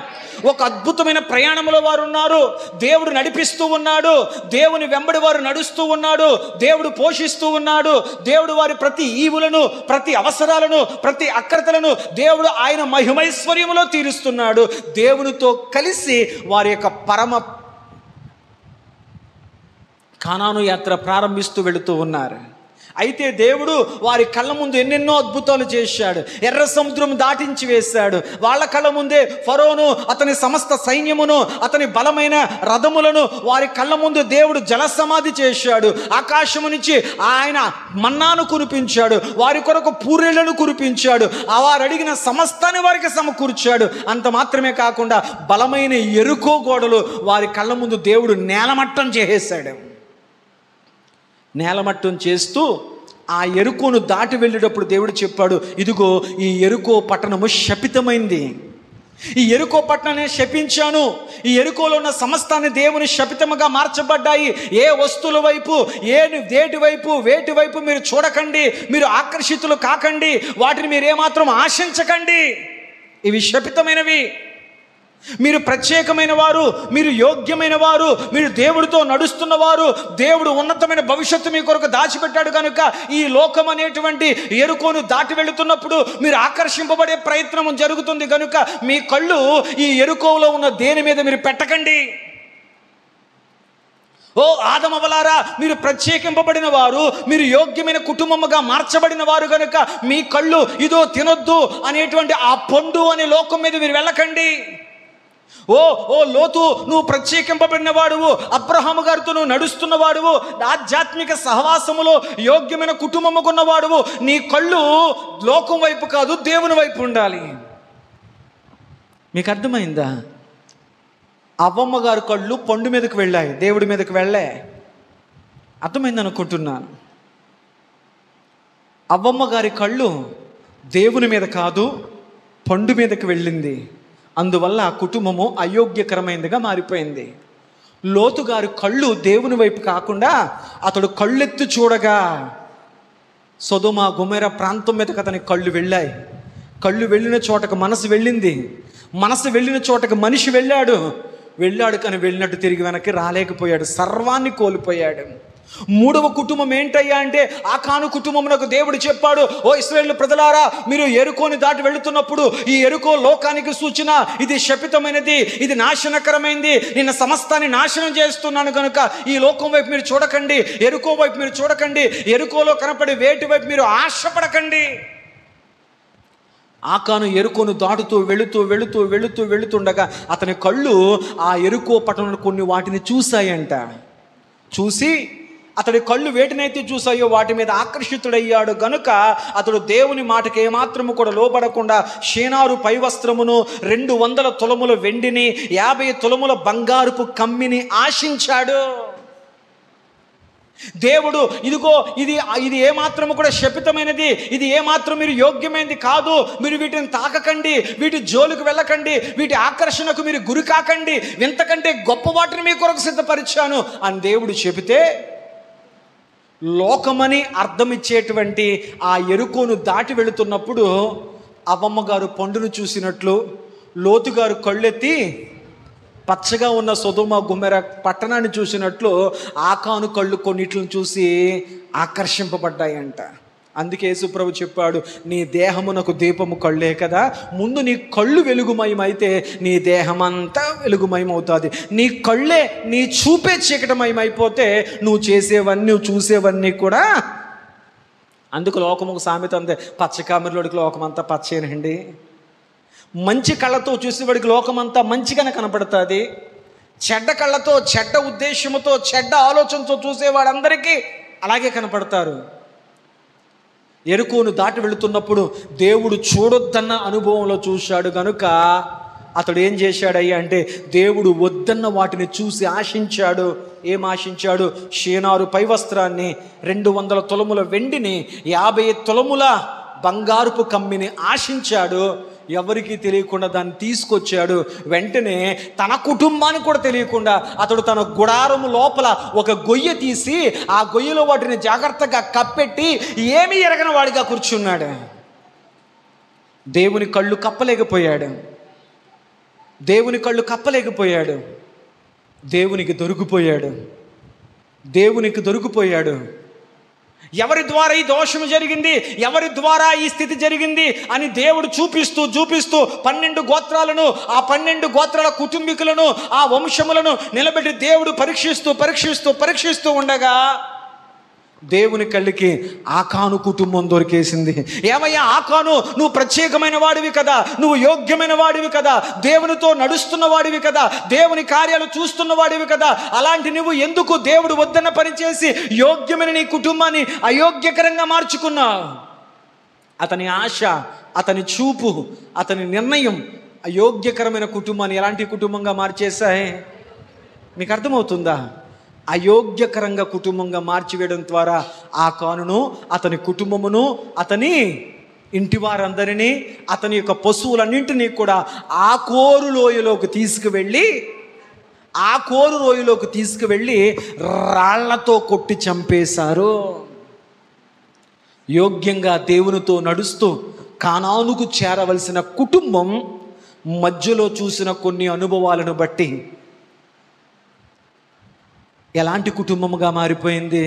ఒక అద్భుతమైన ప్రయాణంలో వారు ఉన్నారు. దేవుడు నడిపిస్తూ ఉన్నాడు, దేవుని వెంబడి వారు నడుస్తూ ఉన్నాడు, దేవుడు పోషిస్తూ ఉన్నాడు, దేవుడు వారి ప్రతి ఈవులను, ప్రతి అవసరాలను, ప్రతి అక్రతలను దేవుడు ఆయన మహిమైశ్వర్యములో తీరుస్తున్నాడు. దేవునితో కలిసి వారి యొక్క పరమ కానాను యాత్ర ప్రారంభిస్తూ వెళుతూ ఉన్నారు. అయితే దేవుడు వారి కళ్ళ ముందు ఎన్నెన్నో అద్భుతాలు చేశాడు. ఎర్ర సముద్రం దాటించి వేశాడు. వాళ్ళ కళ్ళ ముందే ఫరోను, అతని సమస్త సైన్యమును, అతని బలమైన రథములను వారి కళ్ళ ముందు దేవుడు జల సమాధి చేశాడు. ఆకాశము నుంచి ఆయన మన్నాను కురిపించాడు, వారి కొరకు పూరేళ్లను కురిపించాడు, వారు అడిగిన సమస్తాన్ని వారికి సమకూర్చాడు. అంత మాత్రమే కాకుండా బలమైన ఎరుకో గోడలు వారి కళ్ళ ముందు దేవుడు నేలమట్టం చేసేశాడు. నేలమట్టం చేస్తూ ఆ ఎరుకోను దాటి వెళ్ళేటప్పుడు దేవుడు చెప్పాడు, ఇదిగో ఈ ఎరుకో పట్టణము శపితమైంది, ఈ ఎరుకో పట్టణాన్ని శపించాను. ఈ ఎరుకోలో ఉన్న సమస్తాన్ని దేవుని శపితముగా మార్చబడ్డాయి. ఏ వస్తువుల వైపు, వేటి వైపు మీరు చూడకండి, మీరు ఆకర్షితులు కాకండి, వాటిని మీరు ఏమాత్రం ఆశించకండి. ఇవి శపితమైనవి. మీరు ప్రత్యేకమైన వారు, మీరు యోగ్యమైన వారు, మీరు దేవుడితో నడుస్తున్నవారు. దేవుడు ఉన్నతమైన భవిష్యత్తు మీ కొరకు దాచిపెట్టాడు కనుక ఈ లోకం అనేటువంటి ఎరుకోను దాటి వెళుతున్నప్పుడు మీరు ఆకర్షింపబడే ప్రయత్నం జరుగుతుంది కనుక మీ కళ్ళు ఈ ఎరుకోలో ఉన్న దేని మీద మీరు పెట్టకండి. ఓ ఆదమవలారా, మీరు ప్రత్యేకింపబడిన వారు, మీరు యోగ్యమైన కుటుంబముగా మార్చబడిన వారు కనుక మీ కళ్ళు ఇదో తినొద్దు అనేటువంటి ఆ పండు అనే లోకం మీద మీరు వెళ్ళకండి. ఓ లోతు, నువ్వు ప్రత్యేకింపబడిన వాడువు, అబ్రహాము గారితో నువ్వు నడుస్తున్న వాడువు, ఆధ్యాత్మిక సహవాసములో యోగ్యమైన కుటుంబముకున్నవాడువు. నీ కళ్ళు లోకం వైపు కాదు, దేవుని వైపు ఉండాలి. మీకు అర్థమైందా? అవ్వమ్మ గారి కళ్ళు పండు మీదకి వెళ్ళాయి, దేవుడి మీదకి వెళ్ళే. అర్థమైంది అనుకుంటున్నాను. అవ్వమ్మ గారి కళ్ళు దేవుని మీద కాదు, పండు మీదకి వెళ్ళింది. అందువల్ల ఆ కుటుంబము అయోగ్యకరమైనదిగా మారిపోయింది. లోతు గారి కళ్ళు దేవుని వైపు కాకుండా అతడు కళ్ళెత్తి చూడగా సొదొమ గొమొర్రా ప్రాంతం మీదకి అతని కళ్ళు వెళ్ళాయి. కళ్ళు వెళ్ళిన చోటకు మనసు వెళ్ళింది, మనసు వెళ్ళిన చోటకు మనిషి వెళ్ళాడు కానీ వెళ్ళినట్టు తిరిగి వెనక్కి రాలేకపోయాడు, సర్వాన్ని కోల్పోయాడు. మూడవ కుటుంబం ఏంటయ్యా అంటే ఆకాను కుటుంబమునకు దేవుడు చెప్పాడు, ఓ ఇశ్రాయేలు ప్రజలారా, మీరు ఎరుకోని దాటి వెళుతున్నప్పుడు ఈ ఎరుకో లోకానికి సూచన, ఇది శపితమైనది, ఇది నాశనకరమైనది, నిన్న సమస్తాన్ని నాశనం చేస్తున్నాను కనుక ఈ లోకం వైపు మీరు చూడకండి, ఎరుకో వైపు మీరు చూడకండి, ఎరుకోలో కనపడే వేటి వైపు మీరు ఆశపడకండి. ఆకాను ఎరుకోను దాటుతూ వెళుతుండగా అతని కళ్ళు ఆ ఎరుకో పట్టణంలో కొన్ని వాటిని చూశాయంట. చూసి అతడి కళ్ళు వేటినైతే చూసాయో వాటి మీద ఆకర్షితుడయ్యాడు గనుక అతడు దేవుని మాటకి ఏమాత్రము కూడా లోబడకుండా షేనారు పై వస్త్రమును, 200 తులముల వెండిని, 50 తులముల బంగారుపు కమ్మిని ఆశించాడు. దేవుడు ఇదిగో ఇది ఏమాత్రము కూడా శపితమైనది, ఇది ఏమాత్రం మీరు యోగ్యమైనది కాదు, మీరు వీటిని తాకకండి, వీటి జోలికి వెళ్ళకండి, వీటి ఆకర్షణకు మీరు గురి కాకండి, ఇంతకంటే గొప్ప వాటిని మీ కొరకు సిద్ధపరిచాను అని దేవుడు చెబితే లోకమని అర్థమిచ్చేటువంటి ఆ ఎరుకోను దాటి వెళుతున్నప్పుడు అవ్వమ్మ గారు పండును చూసినట్లు లోతుగారు కళ్ళెత్తి పచ్చగా ఉన్న సొదొమ గొమొర్రా పట్టణాన్ని చూసినట్లు ఆకాను కళ్ళు కొన్నిట్లను చూసి ఆకర్షింపబడ్డాయంట. అందుకే యేసుప్రభు చెప్పాడు, నీ దేహమునకు దీపము కళ్ళే కదా, ముందు నీ కళ్ళు వెలుగుమయమైతే నీ దేహమంతా వెలుగుమయమవుతుంది. నీ కళ్ళే నీ చూపే చీకటమయమైపోతే నువ్వు చేసేవన్నీ, నువ్వు చూసేవన్నీ కూడా. అందుకు లోకముకు సామెత అంతే, పచ్చకామెరలోడికి లోకమంతా పచ్చేనండి. మంచి కళ్ళతో చూసేవాడికి లోకమంతా మంచిగానే కనపడుతుంది, చెడ్డ కళ్ళతో, చెడ్డ ఉద్దేశంతో, చెడ్డ ఆలోచనతో చూసేవాడందరికీ అలాగే కనపడతారు. ఎరుకోను దాటి వెళుతున్నప్పుడు దేవుడు చూడొద్దన్న అనుభవంలో చూశాడు కనుక అతడు ఏం చేశాడయ్యా అంటే దేవుడు వద్దన్న వాటిని చూసి ఆశించాడు. ఏం ఆశించాడు? షేనారు పై వస్త్రాన్ని, 200 తులముల వెండిని, 50 తులముల బంగారుపు కమ్మిని ఆశించాడు. ఎవరికి తెలియకుండా దాన్ని తీసుకొచ్చాడు. వెంటనే తన కుటుంబానికి కూడా తెలియకుండా అతడు తన గుడారము లోపల ఒక గొయ్య తీసి ఆ గొయ్యలో వాటిని జాగ్రత్తగా కప్పెట్టి ఏమీ ఎరగని వాడిగా కూర్చున్నాడు. దేవుని కళ్ళు కప్పలేకపోయాడు, దేవుని కళ్ళు కప్పలేకపోయాడు, దేవునికి దొరికిపోయాడు. ఎవరి ద్వారా ఈ దోషము జరిగింది, ఎవరి ద్వారా ఈ స్థితి జరిగింది అని దేవుడు చూపిస్తూ 12 గోత్రాలను, ఆ 12 గోత్రాల కుటుంబీకులను, ఆ వంశములను నిలబెట్టి దేవుడు పరీక్షిస్తూ ఉండగా దేవుని కళ్ళకి ఆకాను కుటుంబం దొరికేసింది. ఏమయ్యా ఆకాను, నువ్వు ప్రత్యేకమైన వాడివి కదా, నువ్వు యోగ్యమైన వాడివి కదా, దేవునితో నడుస్తున్న వాడివి కదా, దేవుని కార్యాలు చూస్తున్న వాడివి కదా, అలాంటి నువ్వు ఎందుకు దేవుడు వద్దన్న పని చేసి యోగ్యమైన నీ కుటుంబాన్ని అయోగ్యకరంగా మార్చుకున్నావు? అతని ఆశ, అతని చూపు, అతని నిర్ణయం అయోగ్యకరమైన కుటుంబాన్ని ఎలాంటి కుటుంబంగా మార్చేశాయి? మీకు అర్థమవుతుందా? అయోగ్యకరంగా కుటుంబంగా మార్చివేయడం ద్వారా ఆకానును, అతని కుటుంబమును, అతని ఇంటి వారందరినీ, అతని యొక్క పశువులన్నింటినీ కూడా ఆకోరు లోయలోకి తీసుకువెళ్ళి రాళ్లతో కొట్టి చంపేశారు. యోగ్యంగా దేవునితో నడుస్తూ కానానుకు చేరవలసిన కుటుంబం మధ్యలో చూసిన కొన్ని అనుభవాలను బట్టి ఎలాంటి కుటుంబముగా మారిపోయింది?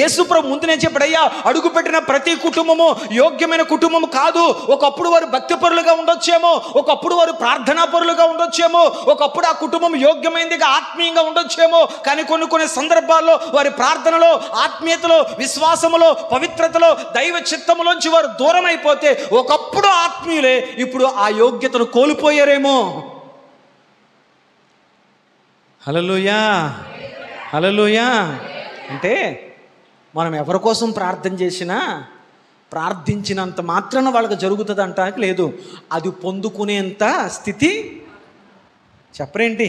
యేసుప్రభు ముందునే చెప్పడయ్యా, అడుగుపెట్టిన ప్రతి కుటుంబము యోగ్యమైన కుటుంబం కాదు. ఒకప్పుడు వారు భక్తిపరులుగా ఉండొచ్చేమో, ఒకప్పుడు వారు ప్రార్థనాపరులుగా ఉండొచ్చేమో, ఒకప్పుడు ఆ కుటుంబం యోగ్యమైనదిగా ఆత్మీయంగా ఉండొచ్చేమో, కానీ కొన్ని సందర్భాల్లో వారి ప్రార్థనలో, ఆత్మీయతలో, విశ్వాసములో, పవిత్రతలో, దైవ చిత్తములోంచి వారు దూరం అయిపోతే ఒకప్పుడు ఆత్మీయులే ఇప్పుడు ఆ యోగ్యతను కోల్పోయారేమో. హల్లెలూయా, హల్లెలూయా. అంటే మనం ఎవరి కోసం ప్రార్థన చేసినా ప్రార్థించినంత మాత్రాన వాళ్ళకి జరుగుతుంది అంటానికి లేదు. అది పొందుకునేంత స్థితి చెప్పరేంటి,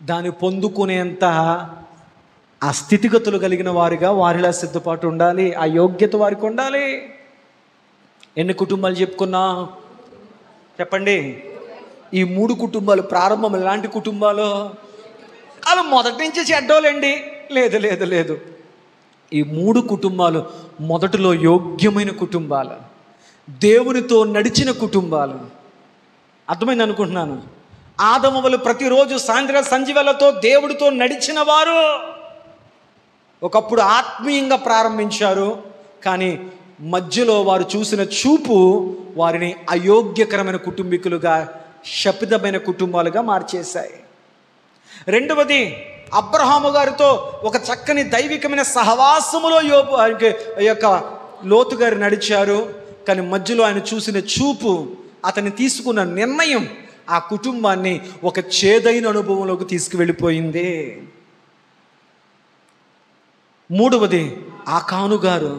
దాన్ని పొందుకునేంత ఆ స్థితిగతులు కలిగిన వారిగా వారిలా సిద్ధపాటు ఉండాలి, ఆ యోగ్యత వారికి ఉండాలి. ఎన్ని కుటుంబాలు చెప్పుకున్నా చెప్పండి? ఈ 3 కుటుంబాలు ప్రారంభం ఎలాంటి కుటుంబాలు? అలా మొదటి నుంచి చెడ్డోలేండి? లేదు లేదు లేదు. ఈ 3 కుటుంబాలు మొదటిలో యోగ్యమైన కుటుంబాలు, దేవునితో నడిచిన కుటుంబాలు. అర్థమైంది అనుకుంటున్నాను. ఆదమవలు ప్రతిరోజు సాయంత్రం సంజీవలతో దేవుడితో నడిచిన వారు ఒకప్పుడు ఆత్మీయంగా ప్రారంభించారు, కానీ మధ్యలో వారు చూసిన చూపు వారిని అయోగ్యకరమైన కుటుంబీకులుగా, శపితమైన కుటుంబాలుగా మార్చేశాయి. రెండవది, అబ్రహాము గారితో ఒక చక్కని దైవికమైన సహవాసములో లోతు గారు నడిచారు, కానీ మధ్యలో ఆయన చూసిన చూపు, అతన్ని తీసుకున్న నిర్ణయం ఆ కుటుంబాన్ని ఒక చేదైన అనుభవంలోకి తీసుకువెళ్ళిపోయింది. మూడవది, ఆకాను గారు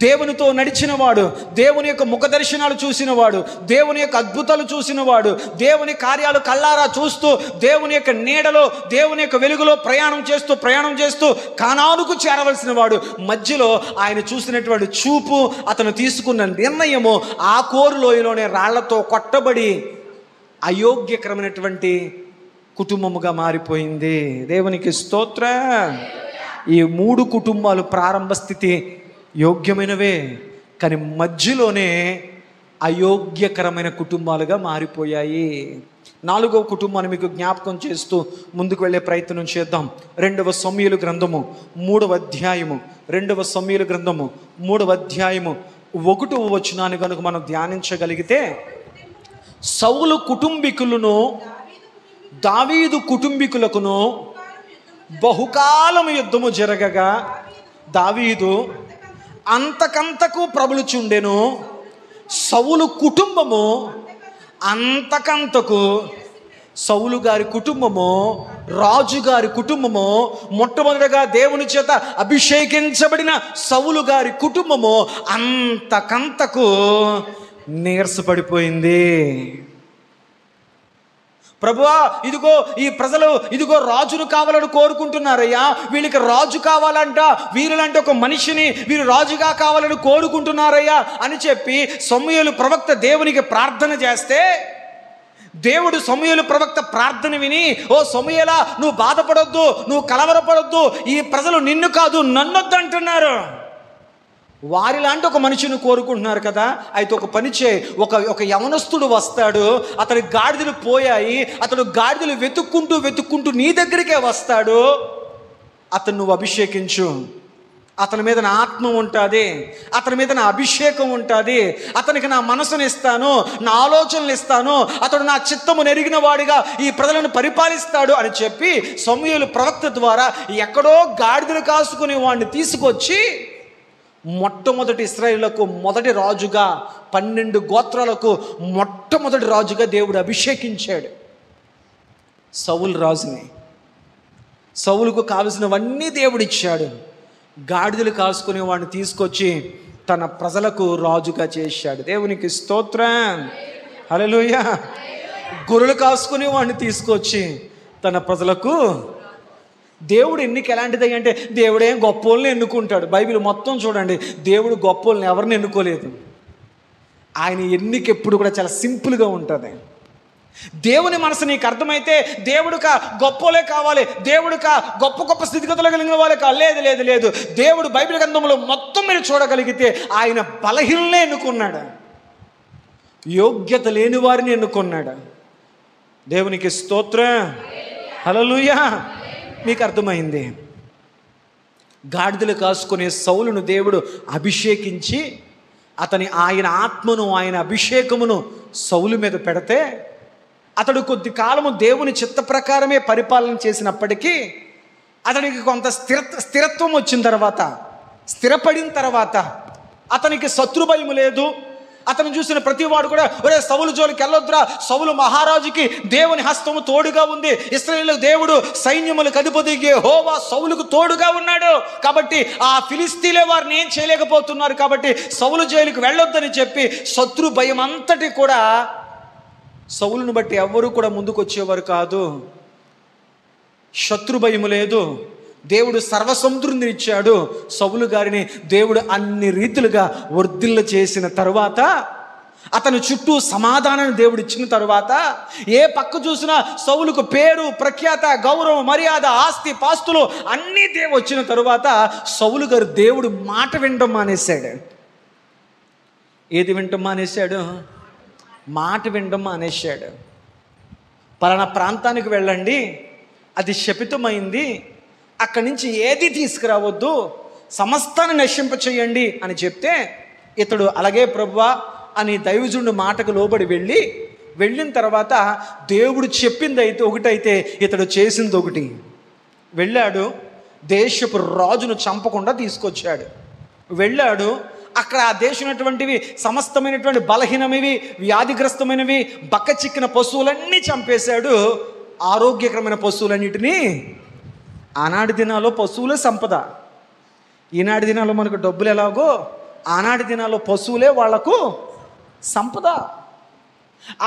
దేవునితో నడిచినవాడు, దేవుని యొక్క ముఖ దర్శనాలు చూసినవాడు, దేవుని యొక్క అద్భుతాలు చూసినవాడు, దేవుని కార్యాలు కళ్ళారా చూస్తూ దేవుని యొక్క నీడలో, దేవుని యొక్క వెలుగులో ప్రయాణం చేస్తూ కానానుకు చేరవలసిన వాడు. మధ్యలో ఆయన చూసినటువంటి చూపు, అతను తీసుకున్న నిర్ణయము ఆ కోరు లోయలోనే రాళ్లతో కొట్టబడి అయోగ్యకరమైనటువంటి కుటుంబముగా మారిపోయింది. దేవునికి స్తోత్రం. ఈ 3 కుటుంబాలు ప్రారంభ స్థితి యోగ్యమైనవే, కానీ మధ్యలోనే అయోగ్యకరమైన కుటుంబాలుగా మారిపోయాయి. 4వ కుటుంబాన్ని మీకు జ్ఞాపకం చేస్తూ ముందుకు వెళ్ళే ప్రయత్నం చేద్దాం. 2వ సమూయేలు గ్రంథము 3వ అధ్యాయము 2వ సమూయేలు గ్రంథము 3వ అధ్యాయము 1వ వచనాన్ని కనుక మనం ధ్యానించగలిగితే, సౌలు కుటుంబీకులను దావీదు కుటుంబీకులకును బహుకాలము యుద్ధము జరగగా దావీదు అంతకంతకు ప్రబలుచుండెను. సౌలు కుటుంబము అంతకంతకు, సౌలు గారి కుటుంబము, రాజుగారి కుటుంబము, మొట్టమొదటిగా దేవుని చేత అభిషేకించబడిన సౌలు గారి కుటుంబము అంతకంతకు నీరసపడిపోయింది. ప్రభువా, ఇదిగో ఈ ప్రజలు ఇదిగో రాజును కావాలని కోరుకుంటున్నారయ్యా, వీళ్ళకి రాజు కావాలంట, వీరులంటే ఒక మనిషిని వీరు రాజుగా కావాలని కోరుకుంటున్నారయ్యా అని చెప్పి సమూయేలు ప్రవక్త దేవునికి ప్రార్థన చేస్తే, దేవుడు సమూయేలు ప్రవక్త ప్రార్థన విని, ఓ సమూయేలా, నువ్వు బాధపడొద్దు, నువ్వు కలవరపడొద్దు, ఈ ప్రజలు నిన్ను కాదు నన్నొద్దు అంటున్నారు. వారిలాంటి ఒక మనిషిని కోరుకుంటున్నారు కదా, అయితే ఒక పని చేయి, ఒక యవనస్తుడు వస్తాడు, అతని గాడిదలు పోయాయి, అతడు గాడిదలు వెతుక్కుంటూ నీ దగ్గరికే వస్తాడు, అతను నువ్వు అభిషేకించు. అతని మీద నా ఆత్మ ఉంటుంది, అతని మీద నా అభిషేకం ఉంటుంది, అతనికి నా మనసును ఇస్తాను, నా ఆలోచనలు ఇస్తాను, అతడు నా చిత్తము నెరిగిన వాడిగా ఈ ప్రజలను పరిపాలిస్తాడు అని చెప్పి సమూయేలు ప్రవక్త ద్వారా ఎక్కడో గాడిదలు కాసుకునే వాడిని తీసుకొచ్చి మొట్టమొదటి ఇశ్రాయేలులకు మొదటి రాజుగా, 12 గోత్రాలకు మొట్టమొదటి రాజుగా దేవుడు అభిషేకించాడు సౌలు రాజుని. సౌలుకు కావలసినవన్నీ దేవుడిచ్చాడు. గాడిదలు కాసుకునే వాడిని తీసుకొచ్చి తన ప్రజలకు రాజుగా చేశాడు. దేవునికి స్తోత్రం, హల్లెలూయా. గొర్రెలు కాసుకునే వాడిని తీసుకొచ్చి తన ప్రజలకు. దేవుడు ఎన్నిక ఎలాంటిది అంటే దేవుడేం గొప్పోళ్ళని ఎన్నుకుంటాడు. బైబిల్ మొత్తం చూడండి, దేవుడు గొప్పోళ్ళని ఎవరిని ఎన్నుకోలేదు. ఆయన ఎన్నిక ఎప్పుడు కూడా చాలా సింపుల్గా ఉంటుంది. దేవుని మనసు నీకు అర్థమైతే దేవుడుక గొప్పలే కావాలి, దేవుడుక గొప్ప గొప్ప స్థితిగతులు కలిగిన వాళ్ళే కావాలి. లేదు లేదు లేదు, దేవుడు బైబిల్ గ్రంథంలో మొత్తం మీరు చూడగలిగితే ఆయన బలహీనలే ఎన్నుకున్నాడు, యోగ్యత లేని వారిని ఎన్నుకున్నాడు. దేవునికి స్తోత్రం, హల్లెలూయా. మీకు అర్థమైంది. గాడిదలు కాసుకునే సౌలును దేవుడు అభిషేకించి ఆయన ఆత్మను, ఆయన అభిషేకమును సౌలు మీద పెడితే అతడు కొద్ది కాలము దేవుని చిత్త ప్రకారమే పరిపాలన చేసినప్పటికీ అతనికి కొంత స్థిరత్వం వచ్చిన తర్వాత, స్థిరపడిన తర్వాత అతనికి శత్రుభయం లేదు. అతను చూసిన ప్రతివాడు కూడా ఒరే సౌలు జోలికి వెళ్ళొద్దురా, సౌలు మహారాజుకి దేవుని హస్తము తోడుగా ఉంది, ఇశ్రాయేలు దేవుడు సైన్యములకు అధిపతి యెహోవా సౌలుకు తోడుగా ఉన్నాడు, కాబట్టి ఆ ఫిలిస్తీన్లే వారిని ఏం చేయలేకపోతున్నారు, కాబట్టి సౌలు జైలుకి వెళ్ళొద్దని చెప్పి శత్రు భయం అంతటి కూడా సౌలును బట్టి ఎవ్వరూ కూడా ముందుకు వచ్చేవారు కాదు. శత్రు భయము లేదు. దేవుడు సర్వసముద్రుని ఇచ్చాడు. సౌలు గారిని దేవుడు అన్ని రీతులుగా వర్ధిల్ల చేసిన తరువాత, అతని చుట్టూ సమాధానాన్ని దేవుడు ఇచ్చిన తరువాత, ఏ పక్క చూసినా సౌలుకు పేరు, ప్రఖ్యాత, గౌరవం, మర్యాద, ఆస్తి పాస్తులు అన్నీ దేవుడు వచ్చిన తరువాత సౌలు గారు దేవుడు మాట వినడం మానేశాడు. ఏది వినడం మానేశాడు? మాట వినడం మానేశాడు. పలానా ప్రాంతానికి వెళ్ళండి, అది శపితమైంది, అక్కడి నుంచి ఏది తీసుకురావద్దు, సమస్తాన్ని నశింపచేయండి అని చెప్తే ఇతడు అలాగే ప్రభువా అని దైవజనుడి మాటకు లోబడి వెళ్ళిన తర్వాత దేవుడు చెప్పింది అయితే ఒకటైతే ఇతడు చేసింది ఒకటి. వెళ్ళాడు, దేశపు రాజును చంపకుండా తీసుకొచ్చాడు. వెళ్ళాడు, అక్కడ ఆ దేశమైనటువంటివి సమస్తమైనటువంటి బలహీనమైనవి, వ్యాధిగ్రస్తమైనవి, బక్క చిక్కిన పశువులన్నీ చంపేశాడు. ఆరోగ్యకరమైన పశువులన్నిటినీ, ఆనాటి దినాల్లో పశువులే సంపద. ఈనాటి దినాల్లో మనకు డబ్బులు ఎలాగో ఆనాటి దినాల్లో పశువులే వాళ్లకు సంపద.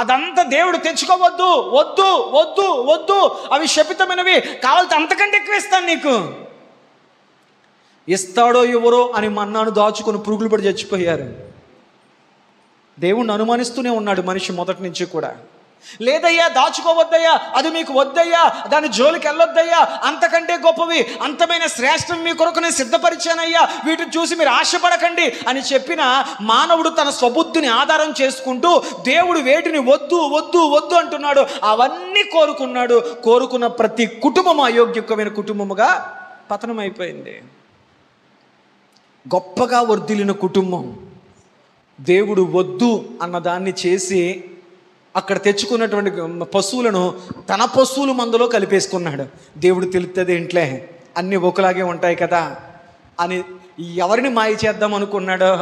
అదంతా దేవుడు తెచ్చుకోవద్దు, వద్దు వద్దు వద్దు, అవి శపితమైనవి, కావాలంటే అంతకంటే ఎక్కువ ఇస్తాను నీకు. ఇస్తాడో ఎవరో అని మన్నాను దాచుకొని పురుగులు పడి చచ్చిపోయారు. దేవుణ్ణి అనుమానిస్తూనే ఉన్నాడు మనిషి మొదటి నుంచి కూడా. లేదయ్యా, దాచుకోవద్దయ్యా, అది మీకు వద్దయ్యా, దాని జోలికి వెళ్ళొద్దయ్యా, అంతకంటే గొప్పవి, అంతమైన శ్రేష్టం మీ కొరకు నేను సిద్ధపరిచానయ్యా, వీటిని చూసి మీరు ఆశపడకండి అని చెప్పిన మానవుడు తన స్వబుద్ధిని ఆధారం చేసుకుంటూ దేవుడు వేటిని వద్దు వద్దు వద్దు అంటున్నాడు అవన్నీ కోరుకున్నాడు. కోరుకున్న ప్రతి కుటుంబం అయోగ్యమైన కుటుంబముగా పతనమైపోయింది. గొప్పగా వర్ధిల్లిన కుటుంబం దేవుడు వద్దు అన్నదాన్ని చేసి అక్కడ తెచ్చుకున్నటువంటి పశువులను తన పశువుల మందలో కలిపేసుకున్నాడు. దేవుడు తెలుస్తుంది ఇంట్లో అన్నీ ఒకలాగే ఉంటాయి కదా అని ఎవరిని మాయ చేద్దాం అనుకున్నాడో.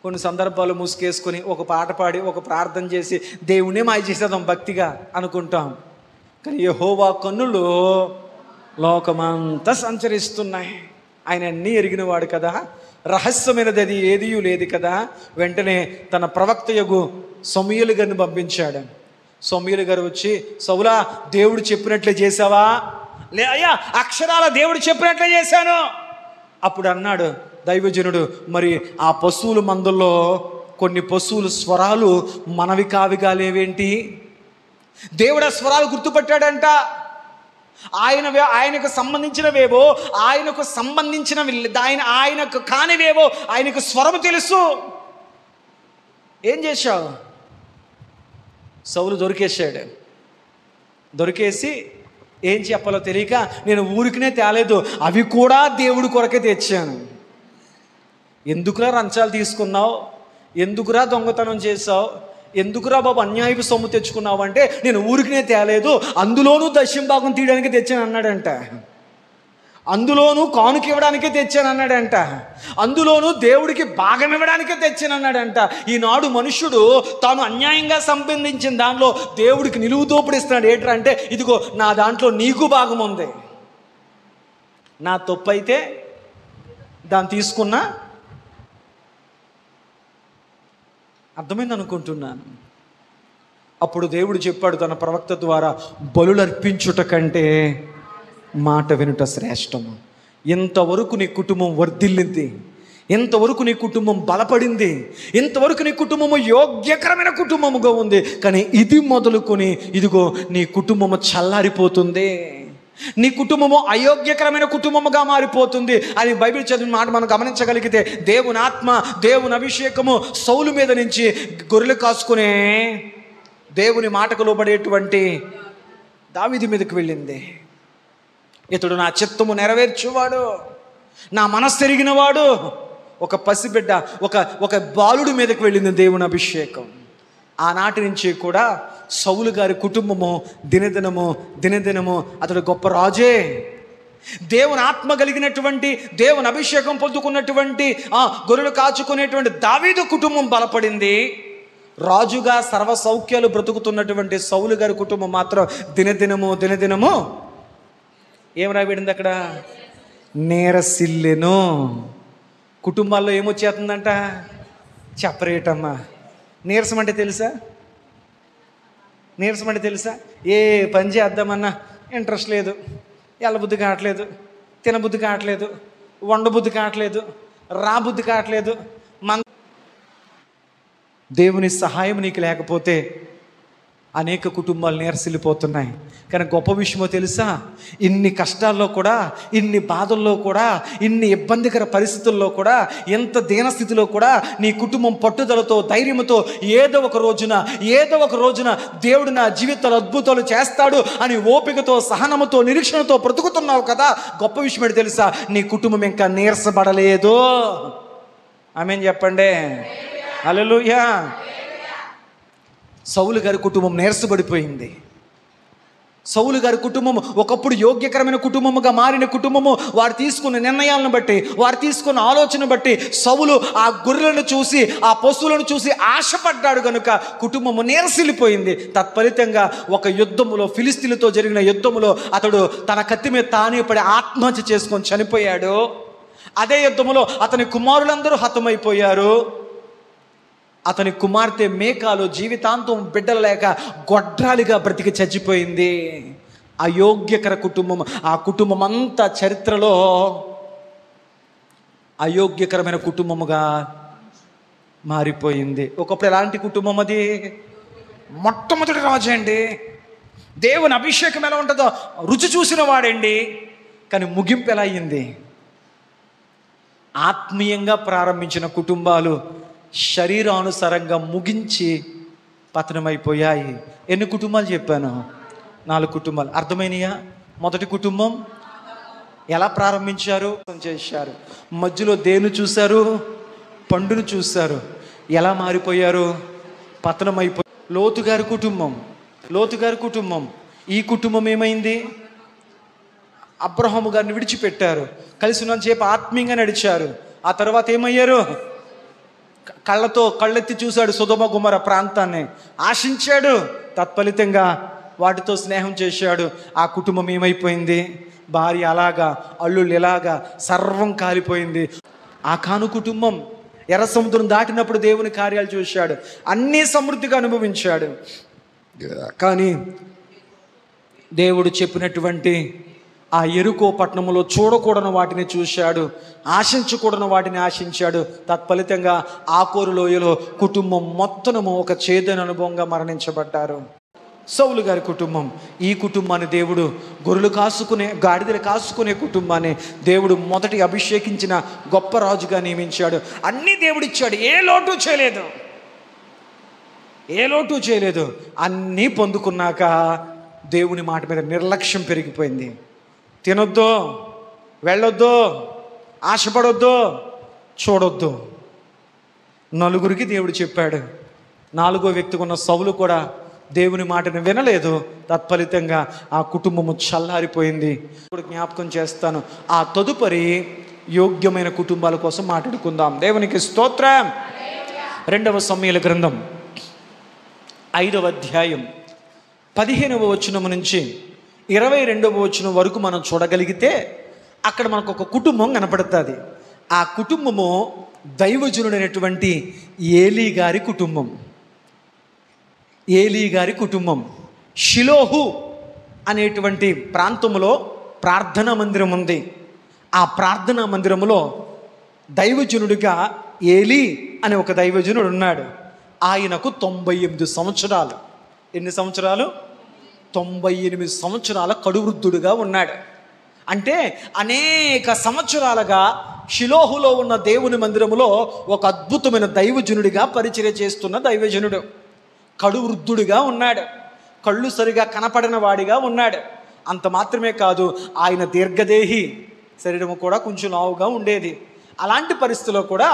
కొన్ని సందర్భాలు ముసుకేసుకొని ఒక పాట పాడి ఒక ప్రార్థన చేసి దేవుణ్ణే మాయ చేసేద్దాం భక్తిగా అనుకుంటాం. కానీ యెహోవా కన్నులు లోకమంతా సంచరిస్తున్నాయి. ఆయన అన్నీ ఎరిగినవాడు కదా, రహస్యమైనది అది ఏదీ లేదు కదా. వెంటనే తన ప్రవక్తయగు సమూయేలు గారిని పంపించాడు. సమూయేలు గారు వచ్చి, సౌలా దేవుడు చెప్పినట్లే చేసావా? లే అయ్యా, అక్షరాల దేవుడు చెప్పినట్లే చేశాను. అప్పుడు అన్నాడు దైవజనుడు, మరి ఆ పశువుల మందుల్లో కొన్ని పశువుల స్వరాలు మనవి కావిగా లేవేంటి? దేవుడు ఆ స్వరాలు గుర్తుపట్టాడంట. ఆయనకు సంబంధించినవేవో, ఆయనకు సంబంధించినవి ఆయనకు కానివేవో ఆయనకు స్వరము తెలుసు. ఏం చేశావు? సౌలు దొరికేశాడు. దొరికేసి ఏం చెప్పాలో తెలియక నేను ఊరికినే తేలేదు, అవి కూడా దేవుడి కొరకే తెచ్చాను. ఎందుకురా రంచాలు తీసుకున్నావు, ఎందుకురా దొంగతనం చేసావు, ఎందుకురా బాబు అన్యాయపు సొమ్ము తెచ్చుకున్నావు అంటే, నేను ఊరికినే తేలేదు, అందులోనూ దశమ భాగం తీయడానికి తెచ్చాను అన్నాడంట. అందులోనూ కానుక ఇవ్వడానికే తెచ్చాను అన్నాడంట. అందులోనూ దేవుడికి భాగం ఇవ్వడానికే తెచ్చాను అన్నాడంట. ఈనాడు మనుష్యుడు తాను అన్యాయంగా సంపాదించిన దానిలో దేవుడికి నిలువు దోపిడిస్తున్నాడు. ఏంట్రా అంటే, ఇదిగో నా దాంట్లో నీకు భాగం ఉంది, నా తప్పు అయితే దాన్ని తీసుకున్నా. అర్థమైంది అనుకుంటున్నాను. అప్పుడు దేవుడు చెప్పాడు తన ప్రవక్త ద్వారా, బలులు అర్పించుట కంటే మాట వినుట శ్రేష్టము. ఇంతవరకు నీ కుటుంబం వర్ధిల్లింది, ఇంతవరకు నీ కుటుంబం బలపడింది, ఇంతవరకు నీ కుటుంబము యోగ్యకరమైన కుటుంబముగా ఉంది. కానీ ఇది మొదలుకొని ఇదిగో నీ కుటుంబము చల్లారిపోతుంది, నీ కుటుంబము అయోగ్యకరమైన కుటుంబముగా మారిపోతుంది అని బైబిల్ చదివిన మాట మనం గమనించగలిగితే, దేవుని ఆత్మ, దేవుని అభిషేకము సౌలు మీద నుంచి గొర్రెలు కాసుకునే దేవుని మాటకు లోబడేటువంటి దావీదు మీదకి వెళ్ళింది. ఇతడు నా చిత్తము నెరవేర్చువాడు, నా మనస్సు ఎరిగినవాడు. ఒక పసిబిడ్డ, ఒక బాలుడి మీదకి వెళ్ళింది దేవుని అభిషేకం. ఆనాటి నుంచి కూడా సౌలు గారి కుటుంబము దినదినము అతడు గొప్ప రాజే. దేవుని ఆత్మ కలిగినటువంటి, దేవుని అభిషేకం పొందుకున్నటువంటి, గొర్రెలు కాచుకునేటువంటి దావీదు కుటుంబం బలపడింది. రాజుగా సర్వ సౌఖ్యాలు బ్రతుకుతున్నటువంటి సౌలు గారి కుటుంబం మాత్రం దినదినము ఏం రాబడింది అక్కడ? నీరసిల్లెను. కుటుంబాల్లో ఏమొచ్చేస్తుందంట? చెప్పరేటమ్మా. నీరసం అంటే తెలుసా? ఏ పని చేద్దామన్నా ఇంట్రెస్ట్ లేదు, వెళ్ళబుద్ధి కావట్లేదు, తినబుద్ధి కావట్లేదు, వండబుద్ధి కావట్లేదు, రాబుద్ధి కావట్లేదు. దేవుని సహాయం నీకు లేకపోతే అనేక కుటుంబాలు నీరసిల్లిపోతున్నాయి. కానీ గొప్ప విషయమో తెలుసా? ఇన్ని కష్టాల్లో కూడా, ఇన్ని బాధల్లో కూడా, ఇన్ని ఇబ్బందికర పరిస్థితుల్లో కూడా, ఎంత దీనస్థితిలో కూడా నీ కుటుంబం పట్టుదలతో, ధైర్యంతో ఏదో ఒక రోజున దేవుడు నా జీవితాలు అద్భుతాలు చేస్తాడు అని ఓపికతో, సహనముతో, నిరీక్షణతో బ్రతుకుతున్నావు కదా. గొప్ప విషయం ఏంటి తెలుసా? నీ కుటుంబం ఇంకా నీరసపడలేదు. ఆమేన్ చెప్పండి. హల్లెలూయా. సౌలు గారి కుటుంబం నీరసపడిపోయింది. సౌలు గారి కుటుంబం ఒకప్పుడు యోగ్యకరమైన కుటుంబముగా మారిన కుటుంబము. వారు తీసుకున్న నిర్ణయాలను బట్టి, వారు తీసుకున్న ఆలోచన బట్టి సౌలు ఆ గొర్రెలను చూసి, ఆ పశువులను చూసి ఆశపడ్డాడు కనుక కుటుంబము నీరసిల్లిపోయింది. తత్ఫలితంగా ఒక యుద్ధములో, ఫిలిస్తీన్లతో జరిగిన యుద్ధములో అతడు తన కత్తి మీద తానే పడి ఆత్మహత్య చేసుకొని చనిపోయాడు. అదే యుద్ధములో అతని కుమారులందరూ హతమైపోయారు. అతని కుమార్తె మేకాలు జీవితాంతం బిడ్డలు లేక గొడ్రాలిగా బ్రతికి చచ్చిపోయింది. అయోగ్యకర కుటుంబం. ఆ కుటుంబం అంతా చరిత్రలో అయోగ్యకరమైన కుటుంబముగా మారిపోయింది. ఒకప్పుడు ఎలాంటి కుటుంబం అది? మొట్టమొదటి రాజు అండి. దేవుని అభిషేకం ఎలా ఉంటుందో రుచి చూసిన వాడండి. కానీ ముగింపు ఎలా అయ్యింది? ఆత్మీయంగా ప్రారంభించిన కుటుంబాలు శరీరానుసారంగా ముగించి పతనమైపోయాయి. ఎన్ని కుటుంబాలు చెప్పాను? 4 కుటుంబాలు. అర్థమైనయా? మొదటి కుటుంబం ఎలా ప్రారంభించారు? చేశారు. మధ్యలో దేని చూశారు? పండును చూశారు. ఎలా మారిపోయారు? పతనమైపోయారు. లోతు గారి కుటుంబం. ఈ కుటుంబం ఏమైంది? అబ్రహాము గారిని విడిచిపెట్టారు. కలిసి ఉన్నంతసేపు ఆత్మీయంగా నడిచారు. ఆ తర్వాత ఏమయ్యారు? కళ్ళెత్తి చూశాడు సొదొమ గుమర ప్రాంతాన్ని, ఆశించాడు. తత్ఫలితంగా వాటితో స్నేహం చేశాడు. ఆ కుటుంబం ఏమైపోయింది? భార్య అలాగా, అల్లుళ్ళు ఎలాగా, సర్వం కాలిపోయింది. ఆ కాను కుటుంబం ఎర్ర సముద్రం దాటినప్పుడు దేవుని కార్యాలు చూశాడు, అన్నీ సమృద్ధిగా అనుభవించాడు. కానీ దేవుడు చెప్పినటువంటి ఆ యెరికో పట్టణంలో చూడకూడని వాటిని చూశాడు, ఆశించకూడని వాటిని ఆశించాడు. తత్ఫలితంగా ఆకోరు లోయలో కుటుంబం మొత్తము ఒక చేదైన అనుభవంగా మరణించబడ్డారు. సౌలు గారి కుటుంబం. ఈ కుటుంబాన్ని దేవుడు గాడిదలు కాసుకునే కుటుంబాన్ని దేవుడు మొదటి అభిషేకించిన గొప్ప రాజుగా నియమించాడు. అన్నీ దేవుడిచ్చాడు, ఏ లోటు చేయలేదు. అన్నీ పొందుకున్నాక దేవుని మాట మీద నిర్లక్ష్యం పెరిగిపోయింది. తినొద్దు, వెళ్ళొద్దు, ఆశపడొద్దు, చూడొద్దు. నలుగురికి దేవుడు చెప్పాడు. 4వ వ్యక్తికి ఉన్న సౌలు కూడా దేవుని మాటను వినలేదు. తత్ఫలితంగా ఆ కుటుంబము చల్లారిపోయింది. ఇప్పుడు జ్ఞాపకం చేస్తాను. ఆ తదుపరి యోగ్యమైన కుటుంబాల కోసం మాట్లాడుకుందాం. దేవునికి స్తోత్రం. 2వ సమూయేలు గ్రంథం 5వ అధ్యాయం 15వ వచనం నుంచి 22వ వచనం వరకు మనం చూడగలిగితే అక్కడ మనకు ఒక కుటుంబం కనపడుతుంది. ఆ కుటుంబము దైవజనుడైనటువంటి ఏలీ గారి కుటుంబం. ఏలీ గారి కుటుంబం. షిలోహు అనేటువంటి ప్రాంతంలో ప్రార్థనా మందిరం ఉంది. ఆ ప్రార్థనా మందిరములో దైవజనుడిగా ఏలీ అనే ఒక దైవజనుడు ఉన్నాడు. ఆయనకు 98 సంవత్సరాలు. ఎన్ని సంవత్సరాలు? 98 సంవత్సరాల కడువృద్ధుడుగా ఉన్నాడు. అంటే అనేక సంవత్సరాలుగా షిలోహులో ఉన్న దేవుని మందిరములో ఒక అద్భుతమైన దైవజనుడిగా పరిచర్య చేస్తున్న దైవజనుడు. కడువృద్ధుడిగా ఉన్నాడు. కళ్ళు సరిగా కనపడిన వాడిగా ఉన్నాడు. అంత మాత్రమే కాదు, ఆయన దీర్ఘదేహి, శరీరము కూడా కొంచెం లావుగా ఉండేది. అలాంటి పరిస్థితుల్లో కూడా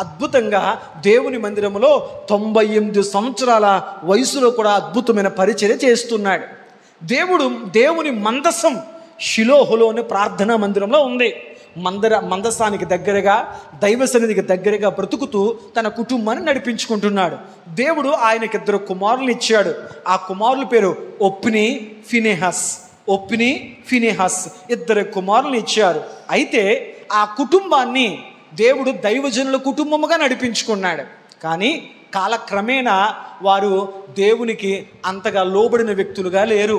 అద్భుతంగా దేవుని మందిరములో 98 సంవత్సరాల వయసులో కూడా అద్భుతమైన పరిచర్య చేస్తున్నాడు. దేవుని మందసం షిలోహులోని ప్రార్థనా మందిరంలో ఉంది. మందసానికి దగ్గరగా, దైవ సన్నిధికి దగ్గరగా బ్రతుకుతూ తన కుటుంబాన్ని నడిపించుకుంటున్నాడు. దేవుడు ఆయనకి 2 కుమారులు ఇచ్చాడు. ఆ కుమారుల పేరు ఒప్ని, ఫినెహాస్. ఒప్ని, ఫినెహాస్ 2 కుమారులను ఇచ్చారు. అయితే ఆ కుటుంబాన్ని దేవుడు దైవజనుల కుటుంబముగా నడిపించుకున్నాడు. కానీ కాలక్రమేణా వారు దేవునికి అంతగా లోబడిన వ్యక్తులుగా లేరు.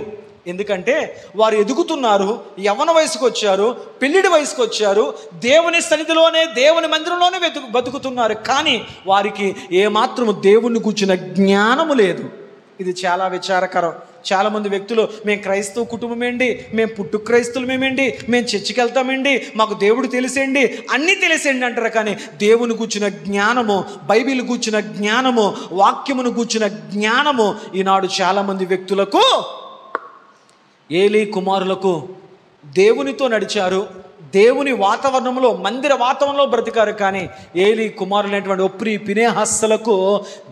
ఎందుకంటే వారు ఎదుగుతున్నారు, యవ్వన వయసుకు వచ్చారు, పెళ్ళిడి వయసుకు వచ్చారు, దేవుని సన్నిధిలోనే, దేవుని మందిరంలోనే బతుకుతున్నారు. కానీ వారికి ఏమాత్రము దేవుణ్ణి కూర్చున్న జ్ఞానము లేదు. ఇది చాలా విచారకరం. చాలామంది వ్యక్తులు మేము క్రైస్తవ కుటుంబమేండి, మేము పుట్టు క్రైస్తవులమేమండి, మేము చర్చికి వెళ్తామండి, మాకు దేవుడు తెలిసేండి, అన్నీ తెలిసేండి అంటారు. కానీ దేవుని కూర్చున్న జ్ఞానము, బైబిల్ కూర్చున్న జ్ఞానము, వాక్యమును కూర్చున్న జ్ఞానము ఈనాడు చాలామంది వ్యక్తులకు, ఏలీ కుమారులకు దేవునితో నడిచారు, దేవుని వాతావరణంలో, మందిర వాతావరణంలో బ్రతికారు. కానీ ఏలీ కుమారులైనటువంటి ఒప్ని, ఫినెహాసులకు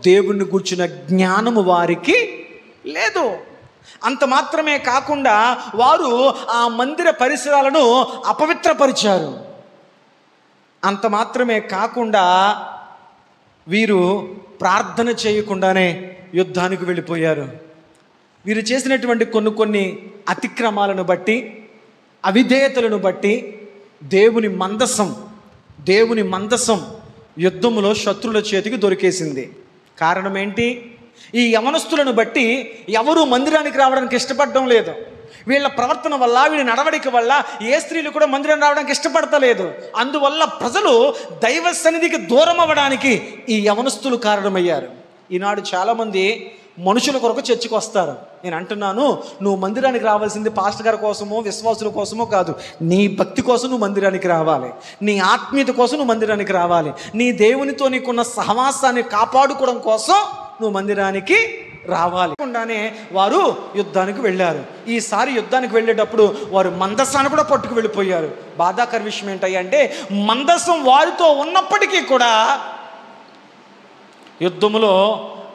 దేవుణ్ణి కూర్చున్న జ్ఞానము వారికి లేదు. అంత మాత్రమే కాకుండా వారు ఆ మందిర పరిసరాలను అపవిత్రపరిచారు. అంత మాత్రమే కాకుండా వీరు ప్రార్థన చేయకుండానే యుద్ధానికి వెళ్ళిపోయారు. వీరు చేసినటువంటి కొన్ని అతిక్రమాలను బట్టి, అవిధేయతలను బట్టి దేవుని మందసం యుద్ధములో శత్రువుల చేతికి దొరికేసింది. కారణం ఏంటి? ఈ యవనస్తులను బట్టి ఎవరూ మందిరానికి రావడానికి ఇష్టపడడం లేదు. వీళ్ళ ప్రవర్తన వల్ల, వీళ్ళ నడవడిక వల్ల ఏ స్త్రీలు కూడా మందిరం రావడానికి ఇష్టపడతలేదు. అందువల్ల ప్రజలు దైవ సన్నిధికి దూరం అవ్వడానికి ఈ యవనస్తులు కారణమయ్యారు. ఈనాడు చాలామంది మనుషుల కొరకు చర్చికి వస్తారు. నేను అంటున్నాను, నువ్వు మందిరానికి రావాల్సింది పాస్టర్ గారి కోసమో, విశ్వాసుల కోసమో కాదు. నీ భక్తి కోసం నువ్వు మందిరానికి రావాలి. నీ ఆత్మీయత కోసం నువ్వు మందిరానికి రావాలి. నీ దేవునితో నీకున్న సహవాసాన్ని కాపాడుకోవడం కోసం నువ్వు మందిరానికి రావాలి. కాకుండానే వారు యుద్ధానికి వెళ్ళారు. ఈసారి యుద్ధానికి వెళ్ళేటప్పుడు వారు మందసాన్ని కూడా పట్టుకు వెళ్ళిపోయారు. బాధాకర విషయం ఏంటంటే, మందసం వారితో ఉన్నప్పటికీ కూడా యుద్ధములో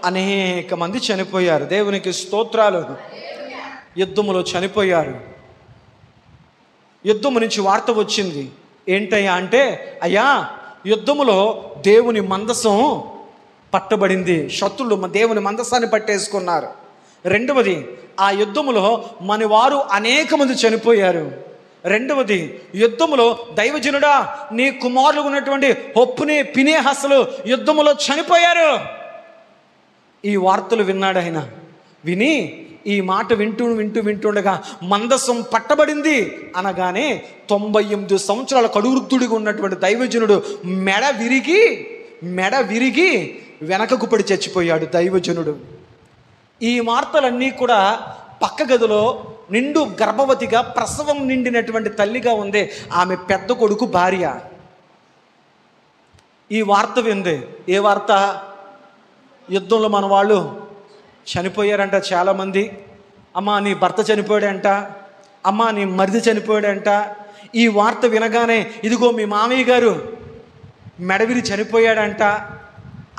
అనేక మంది చనిపోయారు. దేవునికి స్తోత్రాలు. యుద్ధములో చనిపోయారు. యుద్ధము నుంచి వార్త వచ్చింది. ఏంటయ్యా అంటే, అయ్యా యుద్ధములో దేవుని మందసం పట్టబడింది, శత్రులు దేవుని మందసాన్ని పట్టేసుకున్నారు. రెండవది, ఆ యుద్ధములో మన వారు అనేక మంది చనిపోయారు. రెండవది, యుద్ధములో దైవజనుడా, నీ కుమారులు ఉన్నటువంటి ఒప్ని, ఫినెహాసులు యుద్ధములో చనిపోయారు. ఈ వార్తలు విన్నాడు ఆయన. విని ఈ మాట వింటుండగా మందసం పట్టబడింది అనగానే 98 సంవత్సరాల కడువృద్ధుడిగా ఉన్నటువంటి దైవజనుడు మెడ విరిగి వెనకకు పడి చచ్చిపోయాడు దైవజనుడు. ఈ వార్తలన్నీ కూడా పక్క గదిలో నిండు గర్భవతిగా, ప్రసవం నిండినటువంటి తల్లిగా ఉంది ఆమె పెద్ద కొడుకు భార్య. ఈ వార్త వింది. ఏ వార్త? యుద్ధంలో మన వాళ్ళు చనిపోయారంట చాలామంది. అమ్మా నీ భర్త చనిపోయాడంట, అమ్మా నీ మరిది చనిపోయాడంట. ఈ వార్త వినగానే ఇదిగో మీ మామయ్య గారు మెడవిరి చనిపోయాడంట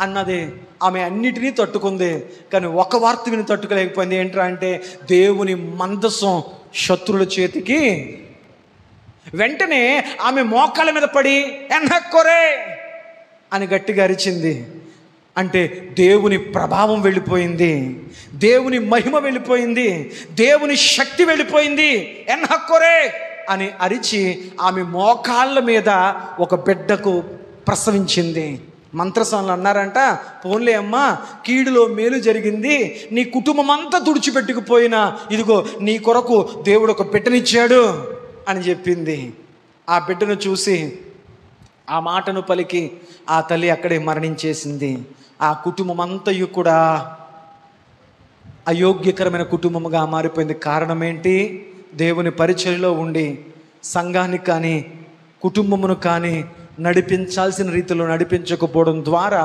అన్నది. ఆమె అన్నిటినీ తట్టుకుంది, కానీ ఒక వార్త విని తట్టుకోలేకపోయింది. ఏంట్రా అంటే దేవుని మందసం శత్రుల చేతికి. వెంటనే ఆమె మోకాళ్ళ మీద పడి ఎన్నక్కొరే అని గట్టిగా అరిచింది. అంటే దేవుని ప్రభావం వెళ్ళిపోయింది, దేవుని మహిమ వెళ్ళిపోయింది, దేవుని శక్తి వెళ్ళిపోయింది. ఎన్నక్కొరే అని అరిచి ఆమె మోకాళ్ళ మీద ఒక బిడ్డకు ప్రసవించింది. మంత్రసానులు అన్నారంట, పోన్లే అమ్మా కీడులో మేలు జరిగింది, నీ కుటుంబం అంతా తుడిచిపెట్టుకుపోయినా ఇదిగో నీ కొరకు దేవుడు ఒక బిడ్డనిచ్చాడు అని చెప్పింది. ఆ బిడ్డను చూసి ఆ మాటను పలికి ఆ తల్లి అక్కడే మరణించేసింది. ఆ కుటుంబం అంతయు కూడా అయోగ్యకరమైన కుటుంబముగా మారిపోయింది. కారణం ఏంటి? దేవుని పరిచర్యలో ఉండి సంఘాన్ని కానీ కుటుంబమును కానీ నడిపించాల్సిన రీతిలో నడిపించకపోవడం ద్వారా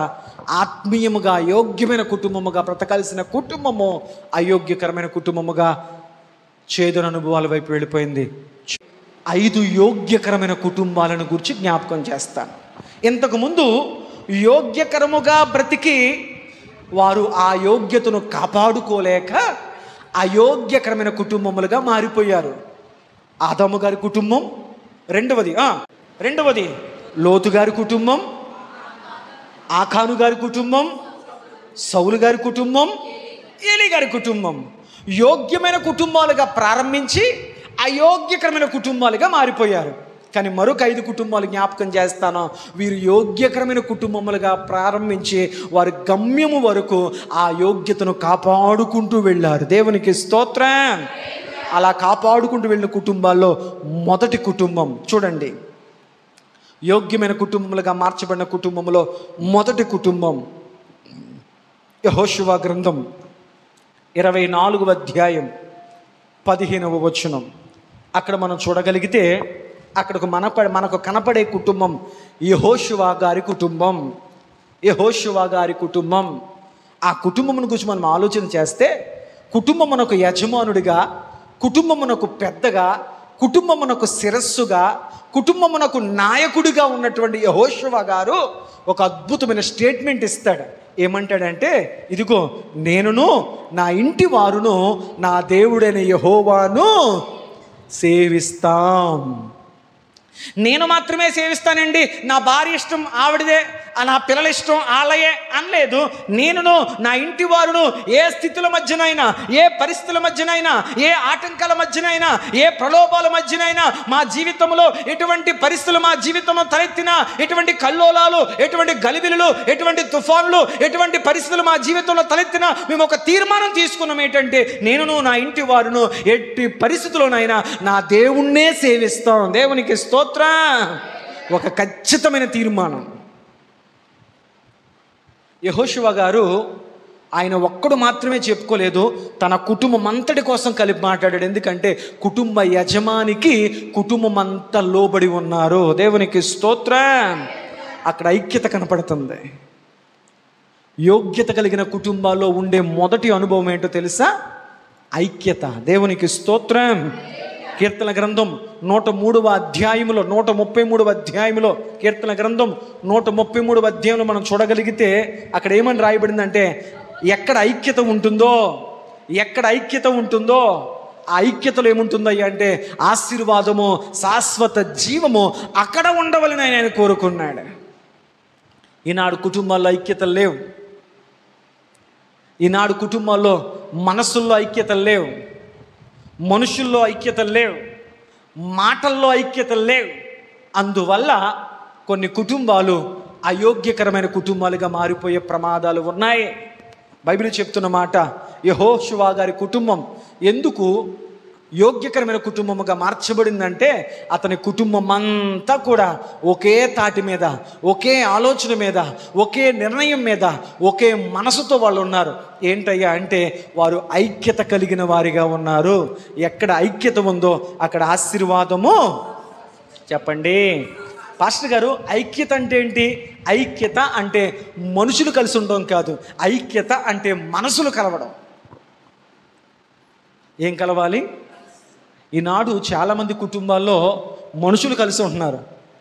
ఆత్మీయముగా యోగ్యమైన కుటుంబముగా బ్రతకాల్సిన కుటుంబము అయోగ్యకరమైన కుటుంబముగా చేదున అనుభవాల వైపు వెళ్ళిపోయింది. 5 యోగ్యకరమైన కుటుంబాలను గురించి జ్ఞాపకం చేస్తాను. ఇంతకుముందు యోగ్యకరముగా బ్రతికి వారు ఆ యోగ్యతను కాపాడుకోలేక అయోగ్యకరమైన కుటుంబములుగా మారిపోయారు. ఆదాము గారి కుటుంబం, రెండవది లోతు గారి కుటుంబం, ఆకాను గారి కుటుంబం, సౌలు గారి కుటుంబం, ఏలీ గారి కుటుంబం. యోగ్యమైన కుటుంబాలుగా ప్రారంభించి అయోగ్యకరమైన కుటుంబాలుగా మారిపోయారు. కానీ మరొక 5 కుటుంబాలు జ్ఞాపకం చేస్తాను. వీరు యోగ్యకరమైన కుటుంబములుగా ప్రారంభించి వారి గమ్యము వరకు ఆ యోగ్యతను కాపాడుకుంటూ వెళ్ళారు. దేవునికి స్తోత్రం. అలా కాపాడుకుంటూ వెళ్ళిన కుటుంబాల్లో మొదటి కుటుంబం చూడండి, యోగ్యమైన కుటుంబములుగా మార్చబడిన కుటుంబంలో మొదటి కుటుంబం యెహోషువ గ్రంథం 24వ అధ్యాయం 15వ వచనం. అక్కడ మనం చూడగలిగితే అక్కడకు మనకు కనపడే కుటుంబం యెహోషువ గారి కుటుంబం. యెహోషువ గారి కుటుంబం. ఆ కుటుంబమును గురించి మనం ఆలోచన చేస్తే కుటుంబమునకు యజమానుడిగా, కుటుంబమునకు పెద్దగా, కుటుంబమునకు శిరస్సుగా, కుటుంబమునకు నాయకుడిగా ఉన్నటువంటి యెహోషువ గారు ఒక అద్భుతమైన స్టేట్మెంట్ ఇస్తాడు. ఏమంటాడంటే, ఇదిగో నేనును నా ఇంటి వారును నా దేవుడైన యెహోవాను సేవిస్తాం. నేను మాత్రమే సేవిస్తానండి, నా భార్య ఇష్టం ఆవిడదే, నా పిల్లల ఇష్టం ఆలయే అనలేదు. నేనును నా ఇంటి వారును ఏ స్థితుల మధ్యనైనా, ఏ పరిస్థితుల మధ్యనైనా, ఏ ఆటంకాల మధ్యనైనా, ఏ ప్రలోభాల మధ్యనైనా, మా జీవితంలో ఎటువంటి పరిస్థితులు మా జీవితంలో తలెత్తినా, ఎటువంటి కల్లోలాలు, ఎటువంటి గలిబిలులు, ఎటువంటి తుఫాన్లు, ఎటువంటి పరిస్థితులు మా జీవితంలో తలెత్తినా మేము ఒక తీర్మానం తీసుకున్నాం. ఏంటంటే నేనును నా ఇంటి వారును ఎట్టి పరిస్థితుల్లోనైనా నా దేవుణ్ణే సేవిస్తాం. దేవునికి స్తోత్రం. ఒక ఖచ్చితమైన తీర్మానం. యెహోషువ గారు ఆయన ఒక్కడు మాత్రమే చెప్పుకోలేదు, తన కుటుంబం అంతటి కోసం కలిపి మాట్లాడాడు. ఎందుకంటే కుటుంబ యజమానికి కుటుంబం అంతా లోబడి ఉన్నారు. దేవునికి స్తోత్రం. అక్కడ ఐక్యత కనపడుతుంది. యోగ్యత కలిగిన కుటుంబాల్లో ఉండే మొదటి అనుభవం ఏంటో తెలుసా? ఐక్యత. దేవునికి స్తోత్రం. కీర్తన గ్రంథం 103వ అధ్యాయంలో 133వ అధ్యాయంలో కీర్తన గ్రంథం 133వ అధ్యాయంలో మనం చూడగలిగితే అక్కడ ఏమని రాయబడిందంటే, ఎక్కడ ఐక్యత ఉంటుందో ఆ ఐక్యతలో ఏముంటుందయ్యా అంటే ఆశీర్వాదము, శాశ్వత జీవము అక్కడ ఉండవలని ఆయన కోరుకున్నాడు. ఈనాడు కుటుంబాల్లో ఐక్యతలు లేవు. ఈనాడు కుటుంబాల్లో మనసుల్లో ఐక్యతలు లేవు, మనుషుల్లో ఐక్యతలు లేవు, మాటల్లో ఐక్యతలు లేవు. అందువల్ల కొన్ని కుటుంబాలు అయోగ్యకరమైన కుటుంబాలుగా మారిపోయే ప్రమాదాలు ఉన్నాయి. బైబిల్ చెప్తున్న మాట, యెహోషువ గారి కుటుంబం ఎందుకు యోగ్యకరమైన కుటుంబముగా మార్చబడిందంటే అతని కుటుంబం అంతా కూడా ఒకే తాటి మీద, ఒకే ఆలోచన మీద, ఒకే నిర్ణయం మీద, ఒకే మనసుతో వాళ్ళు ఉన్నారు. ఏంటయ్యా అంటే వారు ఐక్యత కలిగిన వారిగా ఉన్నారు. ఎక్కడ ఐక్యత ఉందో అక్కడ ఆశీర్వాదము. చెప్పండి పాస్టర్ గారు, ఐక్యత అంటే ఏంటి? ఐక్యత అంటే మనుషులు కలిసి ఉండడం కాదు, ఐక్యత అంటే మనసులు కలవడం. ఏం కలవాలి? ఈనాడు చాలామంది కుటుంబాల్లో మనుషులు కలిసి ఉంటున్నారు,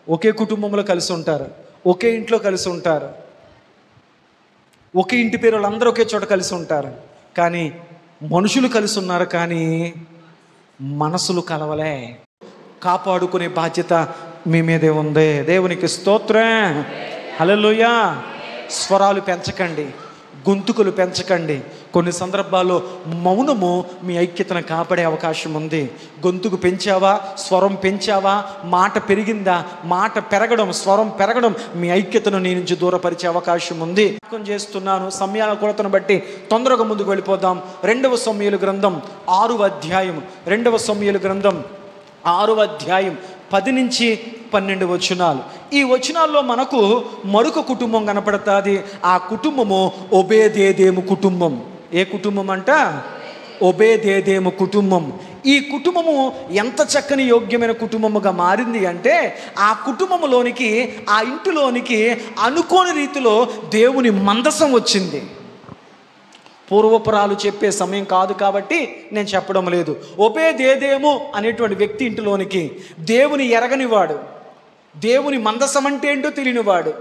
ఒకే కుటుంబంలో కలిసి ఉంటారు, ఒకే ఇంట్లో కలిసి ఉంటారు, ఒకే ఇంటి పేరు వాళ్ళందరూ ఒకే చోట కలిసి ఉంటారు. కానీ మనుషులు కలిసి ఉన్నారు, కానీ మనసులు కలవలే. కాపాడుకునే బాధ్యత మీ మీదే ఉంది. దేవునికి స్తోత్రం. హల్లెలూయా. స్వరాలు పెంచకండి, గొంతుకులు పెంచకండి. కొన్ని సందర్భాల్లో మౌనము మీ ఐక్యతను కాపాడే అవకాశం ఉంది. గొంతుకు పెంచావా, స్వరం పెంచావా, మాట పెరిగిందా, మాట పెరగడం, స్వరం పెరగడం మీ ఐక్యతను నీ నుంచి దూరపరిచే అవకాశం ఉంది. చేస్తున్నాను, సమయాల కొరతను బట్టి తొందరగా ముందుకు వెళ్ళిపోదాం. 2వ సమూయేలు గ్రంథం 6వ అధ్యాయం, 2వ సమూయేలు గ్రంథం 6వ అధ్యాయం 10 నుంచి 12 వచనాలు. ఈ వచనాల్లో మనకు మరొక కుటుంబం కనపడుతుంది. ఆ కుటుంబము ఒబేదేదేము కుటుంబం. ఏ కుటుంబం అంట? ఒబేదేదేము కుటుంబం. ఈ కుటుంబము ఎంత చక్కని యోగ్యమైన కుటుంబముగా మారింది అంటే, ఆ కుటుంబములోనికి, ఆ ఇంటిలోనికి అనుకోని రీతిలో దేవుని మందసం వచ్చింది. పూర్వపురాలు చెప్పే సమయం కాదు కాబట్టి నేను చెప్పడం లేదు. ఒబేదేదేము అనేటువంటి వ్యక్తి ఇంటిలోనికి దేవుని ఎరగనివాడు, దేవుని మందసం అంటే ఏంటో తెలియనివాడు,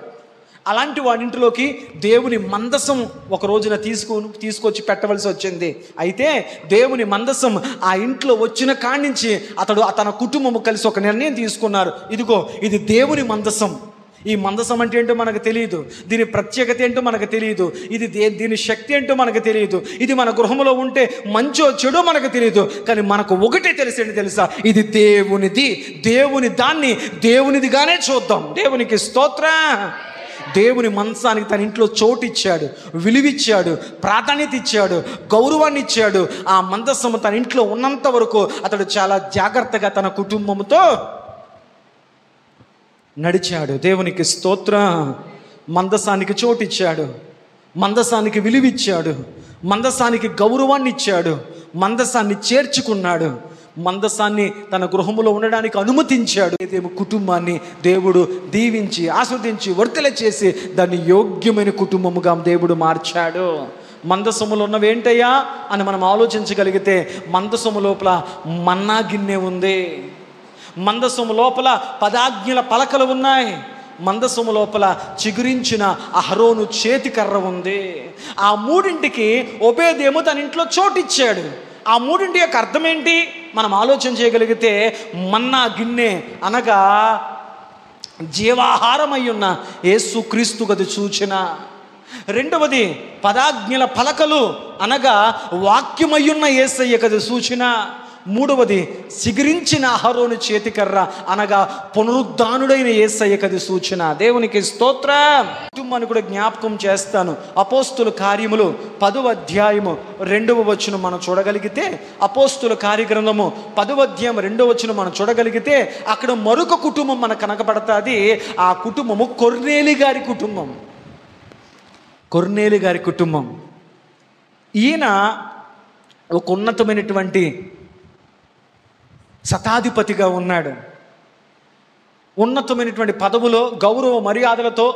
అలాంటి వాడింటిలోకి దేవుని మందసం ఒక రోజున తీసుకొచ్చి పెట్టవలసి వచ్చింది. అయితే దేవుని మందసం ఆ ఇంట్లో వచ్చిన కాడి నుంచి అతడు తన కుటుంబము కలిసి ఒక నిర్ణయం తీసుకున్నారు. ఇదిగో ఇది దేవుని మందసం. ఈ మందసం అంటే ఏంటో మనకు తెలియదు, దీని ప్రత్యేకత ఏంటో మనకు తెలియదు, దీని శక్తి ఏంటో మనకు తెలియదు, ఇది మన గృహంలో ఉంటే మంచో చెడో మనకు తెలియదు. కానీ మనకు ఒకటే తెలిసేంటి తెలుసా? ఇది దేవునిది. దేవుని దాన్ని దేవునిదిగానే చూద్దాం. దేవునికి స్తోత్రం. దేవుని మందసానికి తన ఇంట్లో చోటు ఇచ్చాడు, విలువిచ్చాడు, ప్రాధాన్యత ఇచ్చాడు, గౌరవాన్ని ఇచ్చాడు. ఆ మందసము తన ఇంట్లో ఉన్నంత వరకు అతడు చాలా జాగ్రత్తగా తన కుటుంబంతో నడిచాడు. దేవునికి స్తోత్రం. మందసానికి చోటు ఇచ్చాడు, మందసానికి విలువిచ్చాడు, మందసానికి గౌరవాన్ని ఇచ్చాడు, మందసాన్ని చేర్చుకున్నాడు, మందసాన్ని తన గృహములో ఉండడానికి అనుమతించాడు. కుటుంబాన్ని దేవుడు దీవించి ఆస్వాదించి వర్తల చేసి దాన్ని యోగ్యమైన కుటుంబముగా దేవుడు మార్చాడు. మందసములో ఉన్నవి ఏంటయ్యా అని మనం ఆలోచించగలిగితే, మందసము లోపల మన్నా గిన్నె ఉంది, మందసము లోపల 10 ఆజ్ఞల పలకలు ఉన్నాయి, మందసము లోపల చిగురించిన అహరోను చేతికర్ర ఉంది. ఆ మూడింటికి ఒబేదేము తన ఇంట్లో చోటిచ్చాడు. ఆ మూడింటి యొక్క అర్థం ఏంటి మనం ఆలోచన చేయగలిగితే, మన్నా గిన్నె అనగా జీవాహారమై ఉన్న యేసుక్రీస్తు గది సూచన. రెండవది 10 ఆజ్ఞల పలకలు అనగా వాక్యమయ్యున్న యేసయ్య గది సూచన. మూడవది చిగురించిన అహరోను చేతికర్ర అనగా పునరుద్ధానుడైన యేసయ్య కది సూచన. దేవునికి స్తోత్రం. కుటుంబాన్ని కూడా జ్ఞాపకం చేస్తాను. అపోస్తుల కార్యములు 10వ అధ్యాయము 2వ వచనం మనం చూడగలిగితే, అపోస్తుల కార్యగ్రంథము 10వ అధ్యాయం 2వ వచనం మనం చూడగలిగితే, అక్కడ మరొక కుటుంబం మనకు కనకబడుతుంది. ఆ కుటుంబము కొర్నేలి గారి కుటుంబం. కొర్నేలి గారి కుటుంబం. ఈయన ఒక ఉన్నతమైనటువంటి శతాధిపతిగా ఉన్నాడు. ఉన్నతమైనటువంటి పదవులో గౌరవ మర్యాదలతో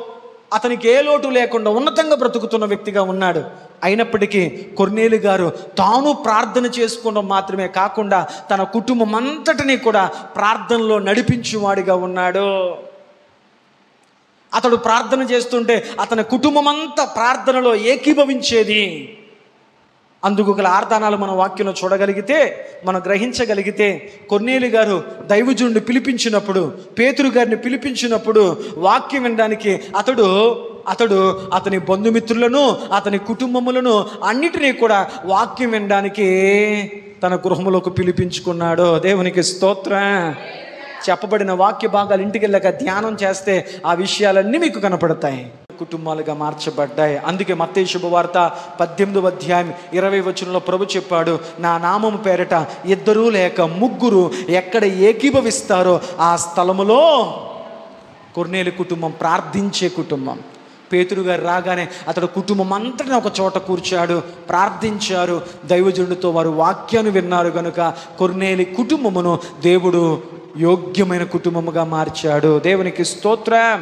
అతనికి ఏ లోటు లేకుండా ఉన్నతంగా బ్రతుకుతున్న వ్యక్తిగా ఉన్నాడు. అయినప్పటికీ కొర్నేలి గారు తాను ప్రార్థన చేసుకోవడం మాత్రమే కాకుండా తన కుటుంబం అంతటినీ కూడా ప్రార్థనలో నడిపించేవాడిగా ఉన్నాడు. అతడు ప్రార్థన చేస్తుంటే అతని కుటుంబం అంతా ప్రార్థనలో ఏకీభవించేది. అందుకు గల ఆర్ధానాలు మన వాక్యంలో చూడగలిగితే, మనం గ్రహించగలిగితే, కొర్నేలి గారు దైవజనుడిని పిలిపించినప్పుడు, పేతురు గారిని పిలిపించినప్పుడు వాక్యం వినడానికి అతని బంధుమిత్రులను, అతని కుటుంబములను అన్నిటినీ కూడా వాక్యం వినడానికి తన గృహములోకి పిలిపించుకున్నాడు. దేవునికి స్తోత్రం. చెప్పబడిన వాక్య భాగాలు ఇంటికి వెళ్ళాక ధ్యానం చేస్తే ఆ విషయాలన్నీ మీకు కనపడతాయి. కుటుంబాలుగా మార్చబడ్డాయి. అందుకే మత్తయి శుభవార్త 18వ అధ్యాయం 20వ వచనంలో ప్రభు చెప్పాడు, నా నామము పేరట 2 లేక 3 ఎక్కడ ఏకీభవిస్తారో ఆ స్థలములో. కొర్నేలి కుటుంబం ప్రార్థించే కుటుంబం. పేతురు గారు రాగానే అతడు కుటుంబం అంతటిని ఒక చోట కూర్చాడు, ప్రార్థించారు. దైవజనుడితో వారు వాక్యాన్ని విన్నారు కనుక కొర్నేలి కుటుంబమును దేవుడు యోగ్యమైన కుటుంబముగా మార్చాడు. దేవునికి స్తోత్రం.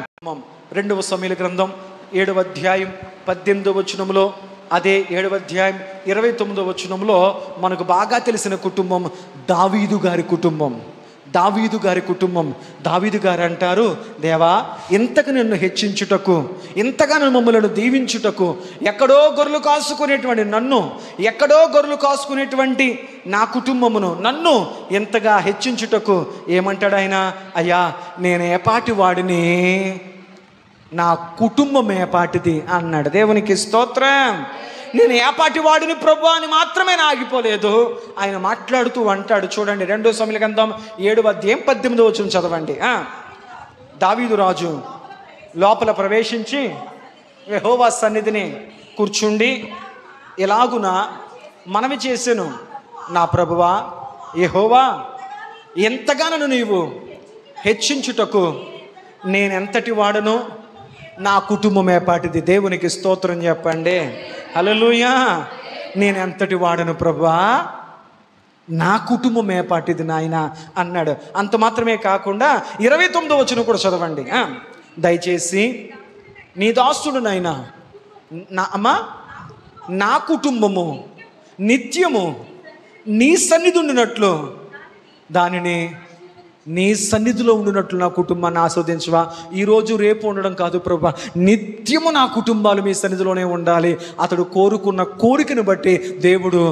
2వ సమూయేలు గ్రంథం 7వ అధ్యాయం 18వ వచనంలో అదే 7వ అధ్యాయం 29వ వచనంలో మనకు బాగా తెలిసిన కుటుంబం దావీదు గారి కుటుంబం. దావీదు గారి కుటుంబం. దావీదు గారు అంటారు, దేవా, ఇంతగా నన్ను హెచ్చించుటకు, ఇంతగా మమ్మల్ని దీవించుటకు, ఎక్కడో గొర్రెలు కాసుకునేటువంటి నన్ను, ఎక్కడో గొర్రెలు కాసుకునేటువంటి నా కుటుంబమును నన్ను ఎంతగా హెచ్చించుటకు ఏమంటాడు ఆయన? అయ్యా, నేను ఏపాటి వాడిని, నా కుటుంబం ఏపాటిది అన్నాడు. దేవునికి స్తోత్రం. నేను ఏపాటి వాడిని ప్రభువా అని మాత్రమే ఆగిపోలేదు, ఆయన మాట్లాడుతూ అంటాడు. చూడండి 2 సమూయేలు గ్రంథం 7వ అధ్యాయం 18వ వచనం చదవండి. దావీదు రాజు లోపల ప్రవేశించి యెహోవా సన్నిధిని కూర్చుండి ఇలాగున మనవి చేసెను, నా ప్రభువా యెహోవా, ఎంతగానో నీవు హెచ్చించుటకు నేనెంతటి వాడను, నా కుటుంబం ఏపాటిది. దేవునికి స్తోత్రం చెప్పండి. హల్లెలూయా. నేను ఎంతటి వాడను ప్రభువా, నా కుటుంబం ఏపాటిది నాయన అన్నాడు. అంత మాత్రమే కాకుండా 29వ వచనం కూడా చదవండి. దయచేసి నీ దాసుడు నాయన, నా కుటుంబము నిత్యము నీ సన్నిధి ఉండినట్లు, దానిని నీ సన్నిధిలో ఉండినట్లు నా కుటుంబాన్ని ఆస్వాదించవా. ఈరోజు రేపు ఉండడం కాదు ప్రభువా, నిత్యము నా కుటుంబాలు మీ సన్నిధిలోనే ఉండాలి. అతడు కోరుకున్న కోరికను బట్టి దేవుడు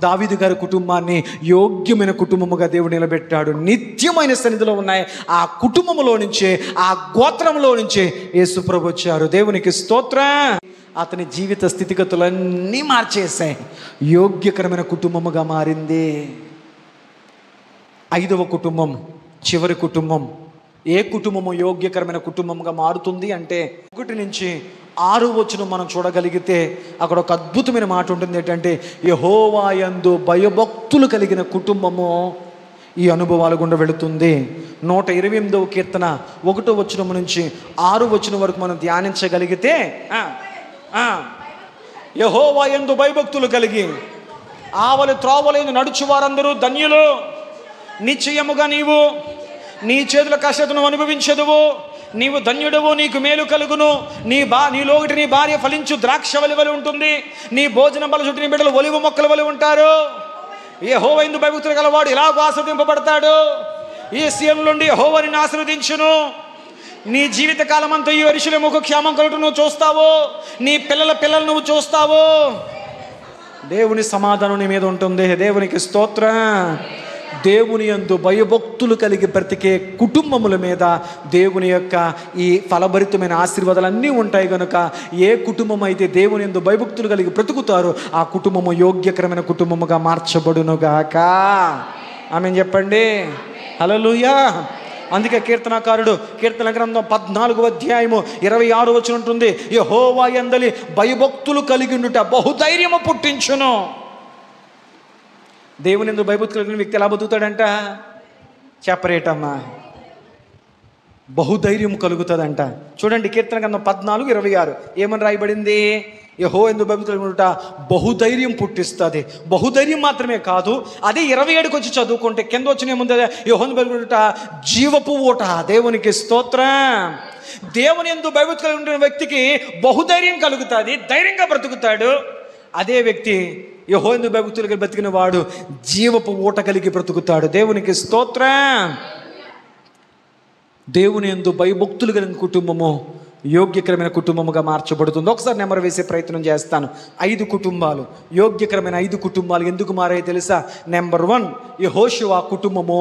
దావీదు గారి కుటుంబాన్ని యోగ్యమైన కుటుంబముగా దేవుడు నిలబెట్టాడు. నిత్యమైన సన్నిధిలో ఉన్నాయి ఆ కుటుంబంలో నుంచే, ఆ గోత్రంలో నుంచే యేసు ప్రభు వచ్చారు. దేవునికి స్తోత్రం. అతని జీవిత స్థితిగతులన్నీ మార్చేశాయి, యోగ్యకరమైన కుటుంబముగా మారింది. 5వ కుటుంబం, చివరి కుటుంబం. ఏ కుటుంబము యోగ్యకరమైన కుటుంబంగా మారుతుంది అంటే 1 నుంచి 6 వచనం మనం చూడగలిగితే అక్కడ ఒక అద్భుతమైన మాట ఉంటుంది. ఏంటంటే, యెహోవా యందు భయభక్తులు కలిగిన కుటుంబము ఈ అనుభవాల గుండా వెళుతుంది. 128వ కీర్తన 1వ వచనం నుంచి 6వ వచనం వరకు మనం ధ్యానించగలిగితే, యెహోవా యందు భయభక్తులు కలిగి ఆవలి త్రోవలైన నడుచు వారందరూ ధన్యులు. నిశ్చయముగా నీవు నీ చేతుల కష్టతను అనుభవించదువు, నీవు ధన్యుడవు, నీకు మేలు కలుగును. నీలోగిటి నీ భార్య ఫలించు ద్రాక్షవల్లి వలె ఉంటుంది, నీ భోజనం బల చుట్టూ నీ బిడ్డలు ఒలివ మొక్కల వలె ఉంటారు. యెహోవా యందు భయభక్తులు గలవాడు ఇలాగ ఆశీర్వదింపబడతాడు. ఈ సీఎం నుండి యెహోవా నిన్ను ఆశీర్వదించును. నీ జీవిత కాలం అంతా ఈ యెరూషలేముకు క్షేమం కలుగుట నువ్వు చూస్తావు, నీ పిల్లలు నువ్వు చూస్తావు. దేవుని సమాధానం నీ మీద ఉంటుంది. దేవునికి స్తోత్రం. దేవుని యందు భయభక్తులు కలిగి బ్రతికే కుటుంబముల మీద దేవుని యొక్క ఈ ఫలభరితమైన ఆశీర్వాదాలన్నీ ఉంటాయి కనుక, ఏ కుటుంబం అయితే దేవుని యందు భయభక్తులు కలిగి బ్రతుకుతారో ఆ కుటుంబము యోగ్యకరమైన కుటుంబముగా మార్చబడునుగాక. ఆమేన్ చెప్పండి. హల్లెలూయా. అందుకే కీర్తనకారుడు కీర్తన గ్రంథం 14వ అధ్యాయము 26వ వచనం ఉంటుంది, యెహోవా యందలి భయభక్తులు కలిగి ఉండుట బహుధైర్యము పుట్టించును. దేవుని యందు భయభక్తులు కలిగిన వ్యక్తి ఎలా బతుకుతాడంట? చెప్పరేటమ్మా, బహుధైర్యం కలుగుతుందంట. చూడండి కీర్తన గ్రంథం 14:26 ఏమని రాయబడింది? యెహోవా యందు భయభక్తులు కలిగి ఉండుట బహుధైర్యం పుట్టిస్తుంది. బహుధైర్యం మాత్రమే కాదు, అదే 27కి వచ్చి చదువుకుంటే కింద వచ్చిన ఏముంది? యెహోవా యందు భయభక్తులు కలిగి ఉండుట జీవపు ఊట. దేవునికి స్తోత్రం. దేవుని యందు భయభక్తులు కలిగి ఉంటున్న వ్యక్తికి బహుధైర్యం కలుగుతుంది, ధైర్యంగా బ్రతుకుతాడు. అదే వ్యక్తి యెహోవా యందు భయభక్తులు కలిగి బ్రతికిన వాడు జీవపు ఊట కలిగి బ్రతుకుతాడు. దేవునికి స్తోత్రం. దేవుని యందు భయభక్తులు కలిగిన కుటుంబము యోగ్యకరమైన కుటుంబముగా మార్చబడుతుంది. ఒకసారి నెంబర్ వేసే ప్రయత్నం చేస్తాను. 5 కుటుంబాలు, యోగ్యకరమైన 5 కుటుంబాలు ఎందుకు మారాయి తెలుసా? నెంబర్ 1, యెహోషువ కుటుంబము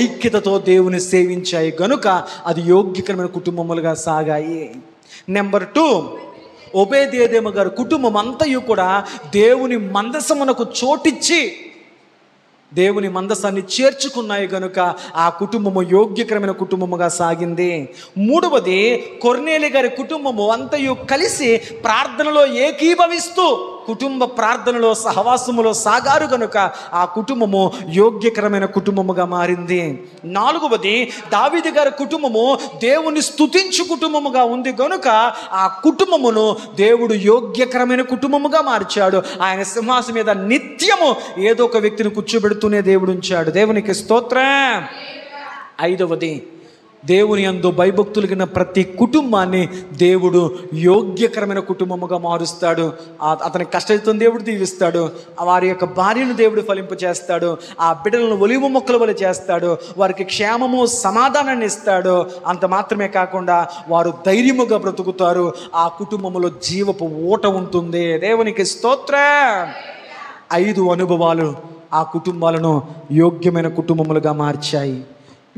ఐక్యతతో దేవుని సేవించాయి గనుక అది యోగ్యకరమైన కుటుంబములుగా సాగాయి. నెంబర్ 2, ఓబేదేదోము గారి కుటుంబం అంతయు కూడా దేవుని మందసమునకు చోటిచ్చి దేవుని మందసాన్ని చేర్చుకున్నాయి కనుక ఆ కుటుంబము యోగ్యకరమైన కుటుంబముగా సాగింది. 3వది, కొర్నేలి గారి కుటుంబము అంతయు కలిసి ప్రార్థనలో ఏకీభవిస్తూ కుటుంబ ప్రార్థనలో సహవాసములో సాగారు కనుక ఆ కుటుంబము యోగ్యకరమైన కుటుంబముగా మారింది. 4వది, దావీదు గారి కుటుంబము దేవుని స్తుతించు కుటుంబముగా ఉంది కనుక ఆ కుటుంబమును దేవుడు యోగ్యకరమైన కుటుంబముగా మార్చాడు. ఆయన సింహాసనం మీద నిత్యము ఏదో ఒక వ్యక్తిని కూర్చోబెడుతూనే దేవుడు ఉంచాడు. దేవునికి స్తోత్రం. 5వది, దేవుని యందు భయభక్తులు కలిగిన ప్రతి కుటుంబాన్ని దేవుడు యోగ్యకరమైన కుటుంబముగా మారుస్తాడు. అతని కష్టం దేవుడు దీవిస్తాడు. వారి యొక్క భార్యను దేవుడు ఫలింపు చేస్తాడు. ఆ బిడ్డలను ఒలివ మొక్కల వలె చేస్తాడు. వారికి క్షేమము సమాధానాన్ని ఇస్తాడు. అంత మాత్రమే కాకుండా వారు ధైర్యముగా బ్రతుకుతారు. ఆ కుటుంబంలో జీవపు ఊట ఉంటుంది. దేవునికి స్తోత్రం. 5 అనుభవాలు ఆ కుటుంబాలను యోగ్యమైన కుటుంబములుగా మార్చాయి.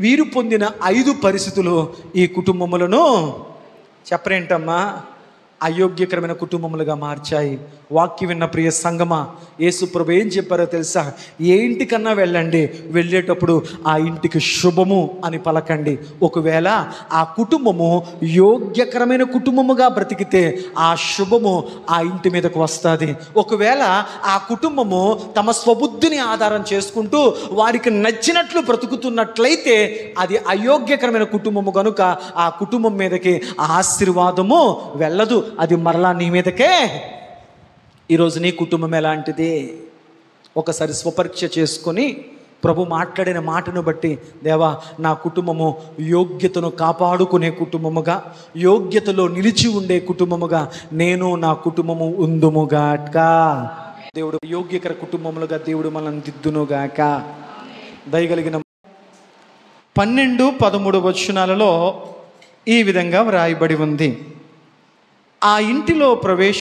వీరు పొందిన 5 పరిస్థితులు ఈ కుటుంబములను చెప్పరేంటమ్మా అయోగ్యకరమైన కుటుంబములుగా మార్చాయి. వాక్యం విన్న ప్రియ సంగమా, యేసు ప్రభు ఏం చెప్పారో తెలుసా? ఏ ఇంటికన్నా వెళ్ళండి, వెళ్ళేటప్పుడు ఆ ఇంటికి శుభము అని పలకండి. ఒకవేళ ఆ కుటుంబము యోగ్యకరమైన కుటుంబముగా బ్రతికితే ఆ శుభము ఆ ఇంటి మీదకు వస్తుంది. ఒకవేళ ఆ కుటుంబము తమ స్వబుద్ధిని ఆధారం చేసుకుంటూ వారికి నచ్చినట్లు బ్రతుకుతున్నట్లయితే అది అయోగ్యకరమైన కుటుంబము కనుక ఆ కుటుంబం మీదకి ఆశీర్వాదము వెళ్ళదు, అది మరలా నీ మీదకే. ఈరోజు నీ కుటుంబం ఎలాంటిది? ఒకసారి స్వపరీక్ష చేసుకొని ప్రభు మాట్లాడిన మాటను బట్టి, దేవా నా కుటుంబము యోగ్యతను కాపాడుకునే కుటుంబముగా, యోగ్యతలో నిలిచి ఉండే కుటుంబముగా నేను నా కుటుంబము ఉందుముగాక. దేవుడు యోగ్యకర కుటుంబములుగా దేవుడు మనల్ని దిద్దునుగాక. దయగలిగిన 12-13 వచనాలలో ఈ విధంగా వ్రాయబడి ఉంది. ఆ ఇంటిలో